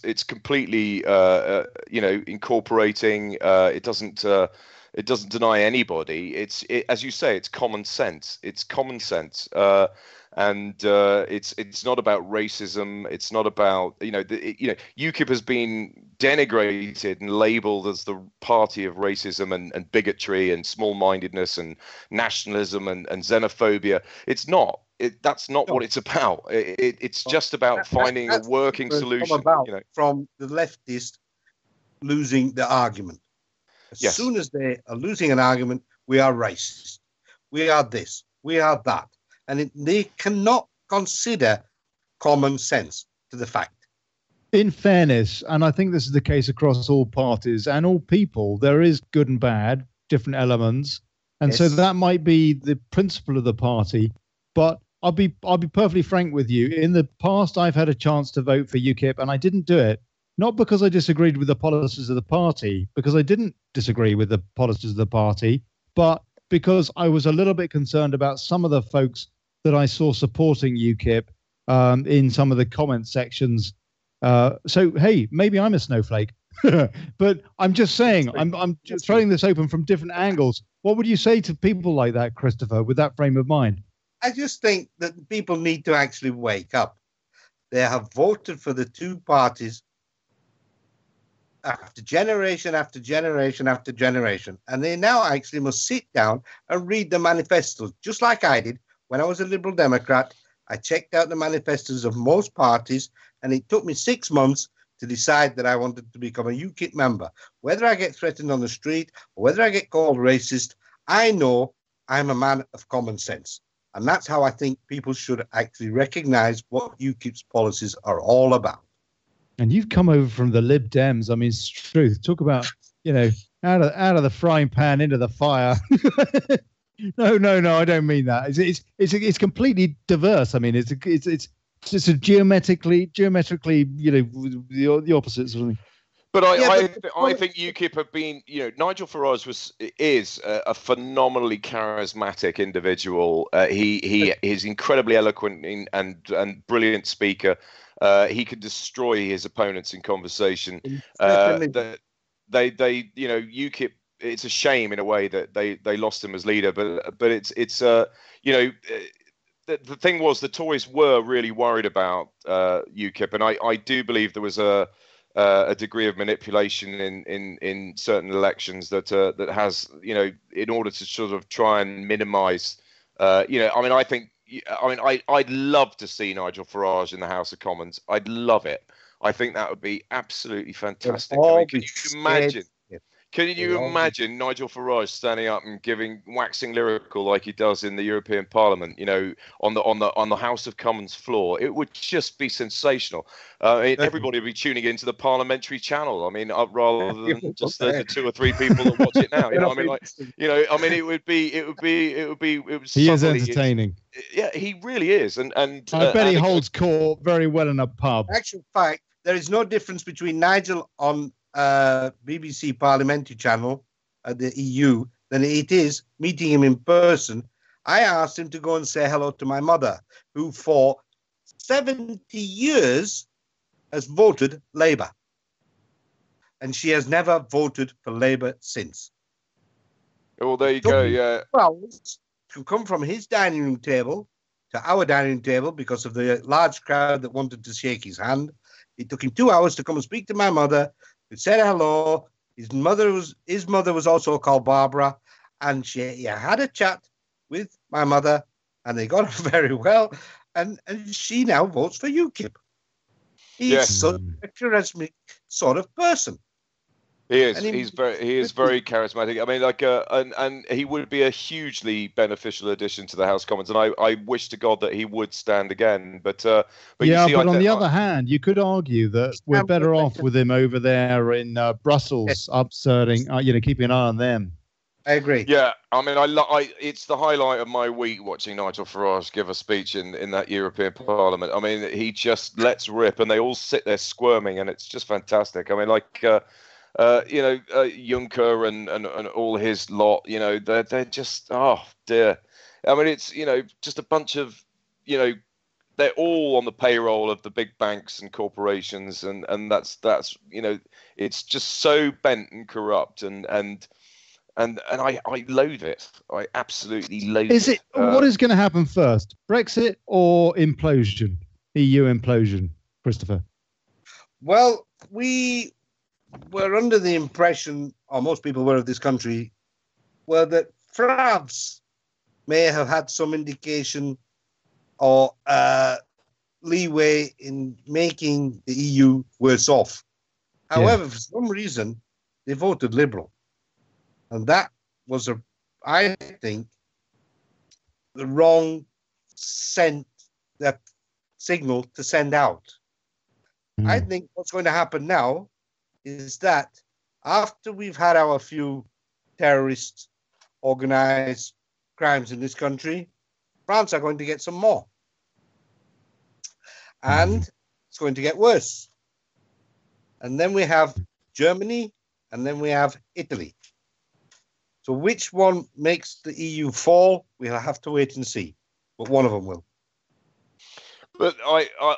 E: It's completely incorporating. It doesn't deny anybody. As you say, it's common sense. It's common sense, and it's not about racism. It's not about UKIP has been denigrated and labelled as the party of racism and bigotry and small-mindedness and nationalism and xenophobia. It's not. That's not what it's about. It's just about finding a working solution.
F: From the leftists losing the argument. As soon as they are losing an argument, we are racist. We are this. We are that. And they cannot consider common sense to the fact.
C: In fairness, and I think this is the case across all parties and all people, there is good and bad, different elements. And so that might be the principle of the party. But I'll be perfectly frank with you. In the past, I've had a chance to vote for UKIP, and I didn't do it. Not because I disagreed with the policies of the party, because I didn't disagree with the policies of the party, but because I was a little bit concerned about some of the folks that I saw supporting UKIP in some of the comment sections. So, hey, maybe I'm a snowflake, but I'm just saying, I'm just throwing this open from different angles. What would you say to people like that, Christopher, with that frame of mind?
F: I just think that people need to actually wake up. They have voted for the two parties after generation after generation after generation, and they now actually must sit down and read the manifestos, just like I did when I was a Liberal Democrat. I checked out the manifestos of most parties, and it took me 6 months to decide that I wanted to become a UKIP member. Whether I get threatened on the street or whether I get called racist, I know I'm a man of common sense. And that's how I think people should actually recognise what UKIP's policies are all about.
C: And you've come over from the Lib Dems. I mean, it's truth. Talk about, out of the frying pan into the fire. No, I don't mean that. It's completely diverse. I mean, it's just a geometrically, the opposite sort of thing.
E: But I think UKIP have been, Nigel Farage is a phenomenally charismatic individual. He is incredibly eloquent and brilliant speaker. He can destroy his opponents in conversation. UKIP. It's a shame in a way that they lost him as leader, but it's the thing was the Tories were really worried about UKIP, and I do believe there was a degree of manipulation in certain elections that has in order to sort of try and minimise I'd love to see Nigel Farage in the House of Commons. I'd love it. I think that would be absolutely fantastic. Can you imagine? Can you imagine Nigel Farage standing up and waxing lyrical like he does in the European Parliament? On the House of Commons floor, it would just be sensational. Everybody would be tuning into the parliamentary channel. I mean, rather than just the 2 or 3 people that watch it now. It would be.
C: He is entertaining.
E: Yeah, he really is, and I
C: bet he holds court very well in a pub.
F: In actual fact, there is no difference between Nigel on BBC parliamentary channel at the EU than it is meeting him in person. I asked him to go and say hello to my mother, who for 70 years has voted Labour. And she has never voted for Labour since.
E: Well, there you go, yeah.
F: Well, to come from his dining room table to our dining room table because of the large crowd that wanted to shake his hand. It took him 2 hours to come and speak to my mother, who said hello. His mother was also called Barbara, and he had a chat with my mother, and they got on very well. And she now votes for UKIP. He's such a charismatic sort of person.
E: He is. He is very charismatic. I mean, and he would be a hugely beneficial addition to the House of Commons. And I wish to God that he would stand again. But on
C: the other hand, you could argue that we're better off with him over there in Brussels, absurding, keeping an eye on them.
F: I agree.
E: Yeah, I mean, it's the highlight of my week watching Nigel Farage give a speech in that European Parliament. I mean, he just lets rip, and they all sit there squirming, and it's just fantastic. I mean, Juncker and all his lot, they're just, oh dear. I mean, it's, just a bunch of, they're all on the payroll of the big banks and corporations, and that's it's just so bent and corrupt, and I loathe it. I absolutely loathe it.
C: Is it what is going to happen first, Brexit or implosion, EU implosion, Christopher?
F: Well, we were under the impression, or most people were of this country, were that France may have had some indication or leeway in making the EU worse off. However, for some reason, they voted Liberal. And that was, I think, the wrong signal to send out. I think what's going to happen now is that after we've had our few terrorist organized crimes in this country, France are going to get some more. And it's going to get worse. And then we have Germany, and then we have Italy. So which one makes the EU fall? We'll have to wait and see. But one of them will.
E: But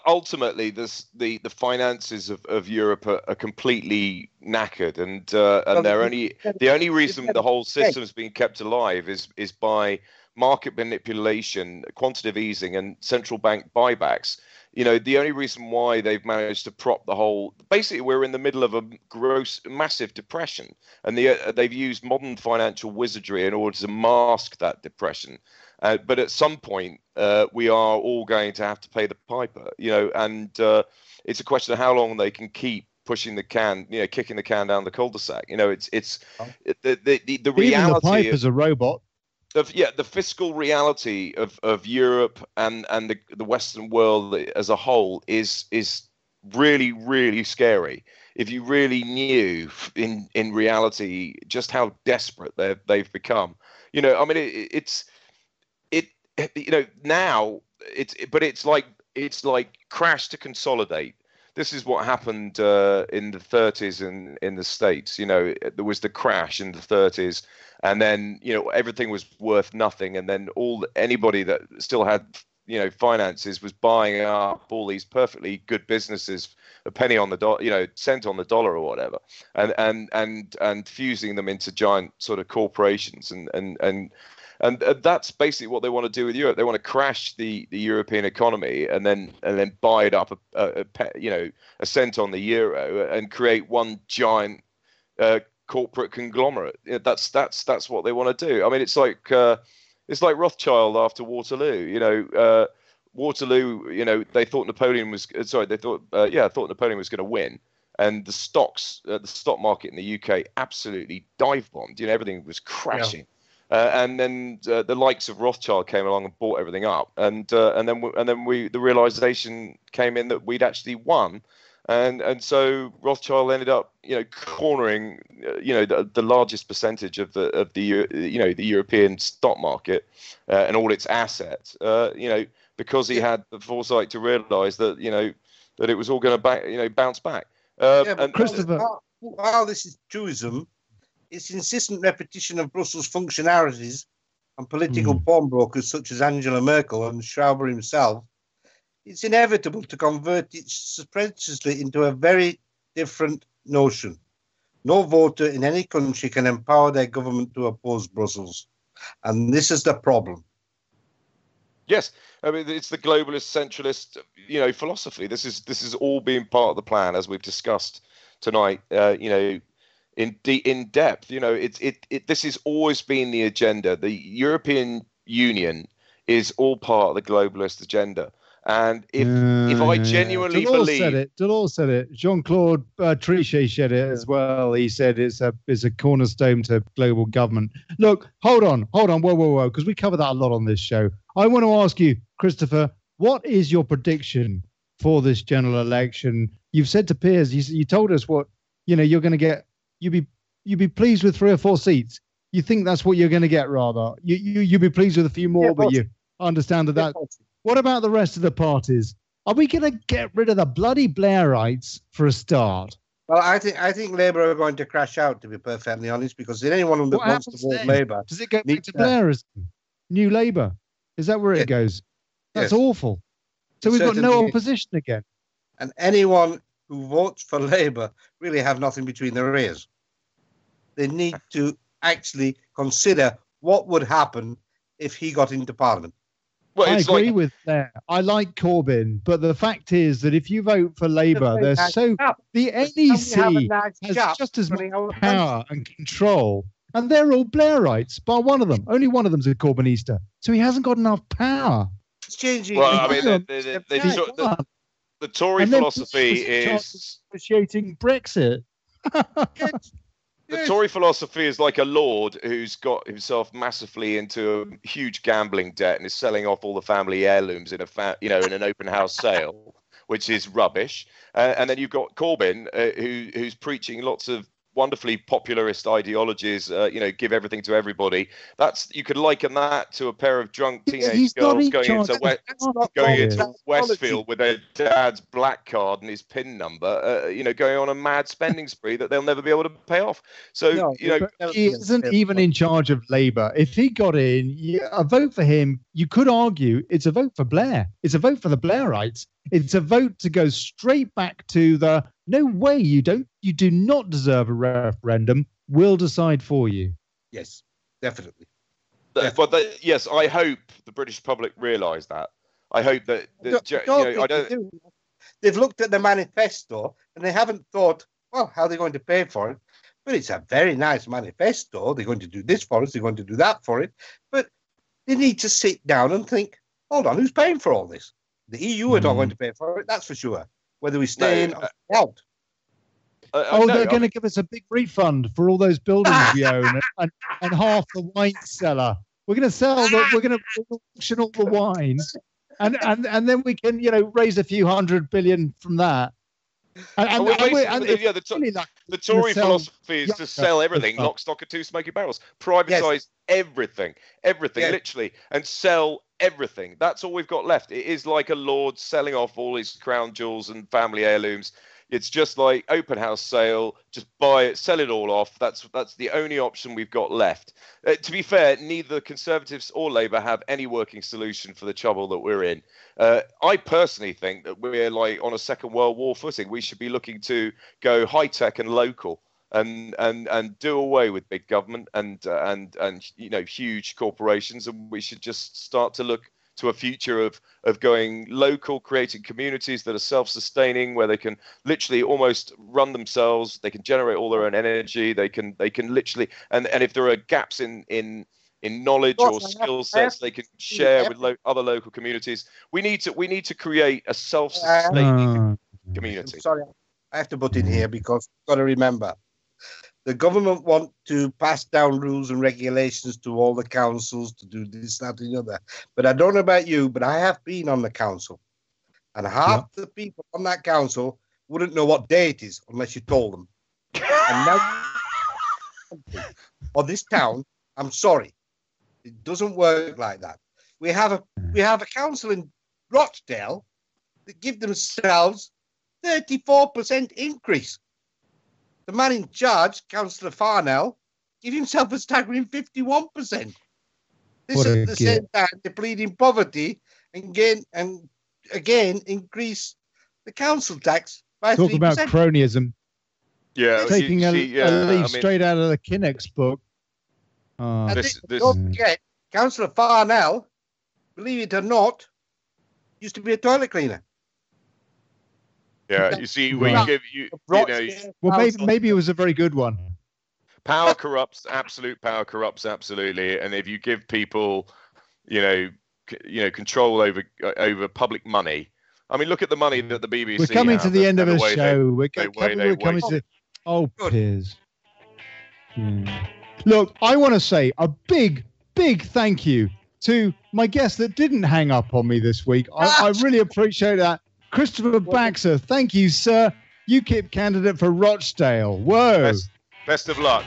E: ultimately, the finances of Europe are completely knackered, and the only reason the whole system's been kept alive is by market manipulation, quantitative easing, and central bank buybacks. The only reason why they've managed to prop the whole, basically, we're in the middle of a massive depression, and they've used modern financial wizardry in order to mask that depression. But at some point, we are all going to have to pay the piper, and it's a question of how long they can keep pushing the can, kicking the can down the cul-de-sac. It's the reality.
C: Even the piper's a robot.
E: The fiscal reality of Europe and the Western world as a whole is really, really scary. If you really knew in reality just how desperate they've become, now it's like crash to consolidate. This is what happened in the 30s in the States. There was the crash in the 30s, and then everything was worth nothing, and then anybody that still had finances was buying up all these perfectly good businesses, a penny on the dollar, cent on the dollar or whatever, and fusing them into giant sort of corporations, and that's basically what they want to do with Europe. They want to crash the European economy and then buy it up a cent on the euro and create one giant corporate conglomerate. That's what they want to do. I mean, it's like Rothschild after Waterloo. Waterloo. They thought Napoleon was thought Napoleon was going to win, and the stock market in the UK absolutely dive bombed. Everything was crashing. Yeah. And then the likes of Rothschild came along and bought everything up, and then the realization came in that we'd actually won, and so Rothschild ended up cornering the largest percentage of the European stock market and all its assets, because he had the foresight to realize that that it was all going to bounce back.
F: And Christopher, while this is truism, its insistent repetition of Brussels' functionalities and political pawnbrokers such as Angela Merkel and Schauber himself, it's inevitable to convert it subconsciously into a very different notion. No voter in any country can empower their government to oppose Brussels. And this is the problem.
E: Yes, I mean, it's the globalist centralist, philosophy. This is all being part of the plan, as we've discussed tonight. In depth, this has always been the agenda. The European Union is all part of the globalist agenda. And if I genuinely believe,
C: Delors said it. Jean-Claude Trichet said it as well. He said it's a cornerstone to global government. Look, hold on, whoa, because we cover that a lot on this show. I want to ask you, Christopher, what is your prediction for this general election? You've said to Piers, you told us what you're going to get. You'd be pleased with 3 or 4 seats. You think that's what you're going to get, rather. You'd be pleased with a few more, but you understand that. What about the rest of the parties? Are we going to get rid of the bloody Blairites for a start?
F: Well, I think Labour are going to crash out, to be perfectly honest, because anyone that wants to vote Labour...
C: Does it go back to Blairism? New Labour? Is that where it goes? That's awful. So we've got no opposition again.
F: And anyone who votes for Labour really have nothing between their ears. They need to actually consider what would happen if he got into Parliament.
C: Well, I agree with that. I like Corbyn, but the fact is that if you vote for Labour, the NEC has just as much power and control, and they're all Blairites, bar one of them. Only one of them's a Corbynista, so he hasn't got enough power.
F: It's changing.
E: Well, I mean, the Tory philosophy is
C: negotiating Brexit.
E: The Tory philosophy is like a lord who's got himself massively into a huge gambling debt and is selling off all the family heirlooms in in an open house sale, which is rubbish. And then you've got Corbyn, who's preaching lots of wonderfully popularist ideologies, give everything to everybody. You could liken that to a pair of drunk teenage girls going into Westfield with their dad's black card and his PIN number, going on a mad spending spree that they'll never be able to pay off. So,
C: he isn't even in charge of Labour. If he got in, a vote for him, you could argue it's a vote for Blair. It's a vote for the Blairites. It's a vote to go straight back to the no way you do not deserve a referendum. We'll decide for you.
F: Yes, definitely.
E: Yes, I hope the British public realise that. I hope that
F: they've looked at the manifesto and they haven't thought, well, how are they going to pay for it? But it's a very nice manifesto. They're going to do this for us. They're going to do that for it. But they need to sit down and think, hold on, who's paying for all this? The EU are not going to pay for it, that's for sure. Whether we stay in or out.
C: They're going to give us a big refund for all those buildings we own and half the wine cellar. We're going to we're going to auction all the wine, and then we can raise a few $100 billion from that.
E: The Tory philosophy is to sell everything, lock, stock, and two smoky barrels. Privatise everything, literally, and sell everything. That's all we've got left. It is like a lord selling off all his crown jewels and family heirlooms. It's just like open house sale, just buy it, sell it all off. That's the only option we've got left. To be fair, neither Conservatives or Labour have any working solution for the trouble that we're in. I personally think that we're like on a Second World War footing. We should be looking to go high tech and local and do away with big government and huge corporations, and we should just start to look to a future of going local, creating communities that are self-sustaining, where they can literally almost run themselves. They can generate all their own energy. They can literally, and if there are gaps in knowledge or skill sets, they can share with other local communities. We need to create a self-sustaining community.
F: Sorry, I have to put in here because you've got to remember, the government want to pass down rules and regulations to all the councils to do this, that, and the other. But I don't know about you, but I have been on the council. And half the people on that council wouldn't know what day it is unless you told them. And now, or this town, I'm sorry, it doesn't work like that. We have a council in Rochdale that give themselves 34% increase. The man in charge, Councillor Farnell, gave himself a staggering 51%. This is at the same time depleting poverty and again increase the council tax by 3%.
C: Talk about cronyism.
E: Yeah,
C: taking a leaf straight out of the Kinnock's book.
F: Don't forget, Councillor Farnell, believe it or not, used to be a toilet cleaner.
E: Yeah, you see, we give you,
C: well, maybe it was a very good one.
E: Power corrupts. Absolute power corrupts. Absolutely. And if you give people, control over public money. I mean, look at the money that the BBC.
C: We're coming to the end of the show. We're coming to. Oh, Piers. Look, I want to say a big thank you to my guest that didn't hang up on me this week. I really appreciate that. Christopher Baxter, thank you, sir. UKIP candidate for Rochdale. Whoa.
E: Best of luck.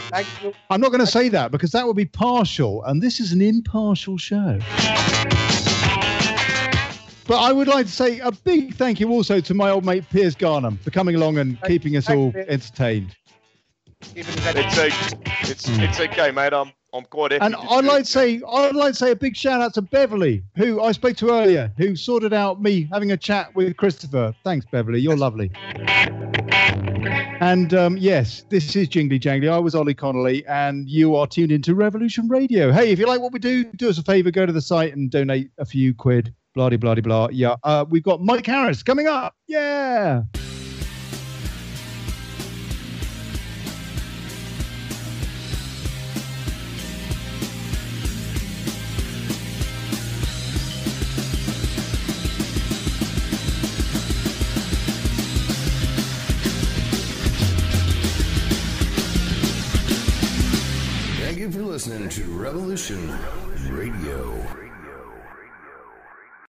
F: Thank you.
C: I'm not going to say that because that would be partial, and this is an impartial show. But I would like to say a big thank you also to my old mate Piers Garnham for coming along and keeping us all entertained.
E: It's okay, mate. I'm quite happy.
C: And I'd like to say a big shout out to Beverly, who I spoke to earlier, who sorted out me having a chat with Christopher. Thanks, Beverly. You're lovely. And yes, this is Jingly Jangly. I was Olly Connolly, and you are tuned into Revolution Radio. Hey, if you like what we do us a favour, go to the site and donate a few quid. Blah, blah, blah, blah. Yeah, we've got Mike Harris coming up. Yeah.
B: Thank you for listening to Revolution Radio.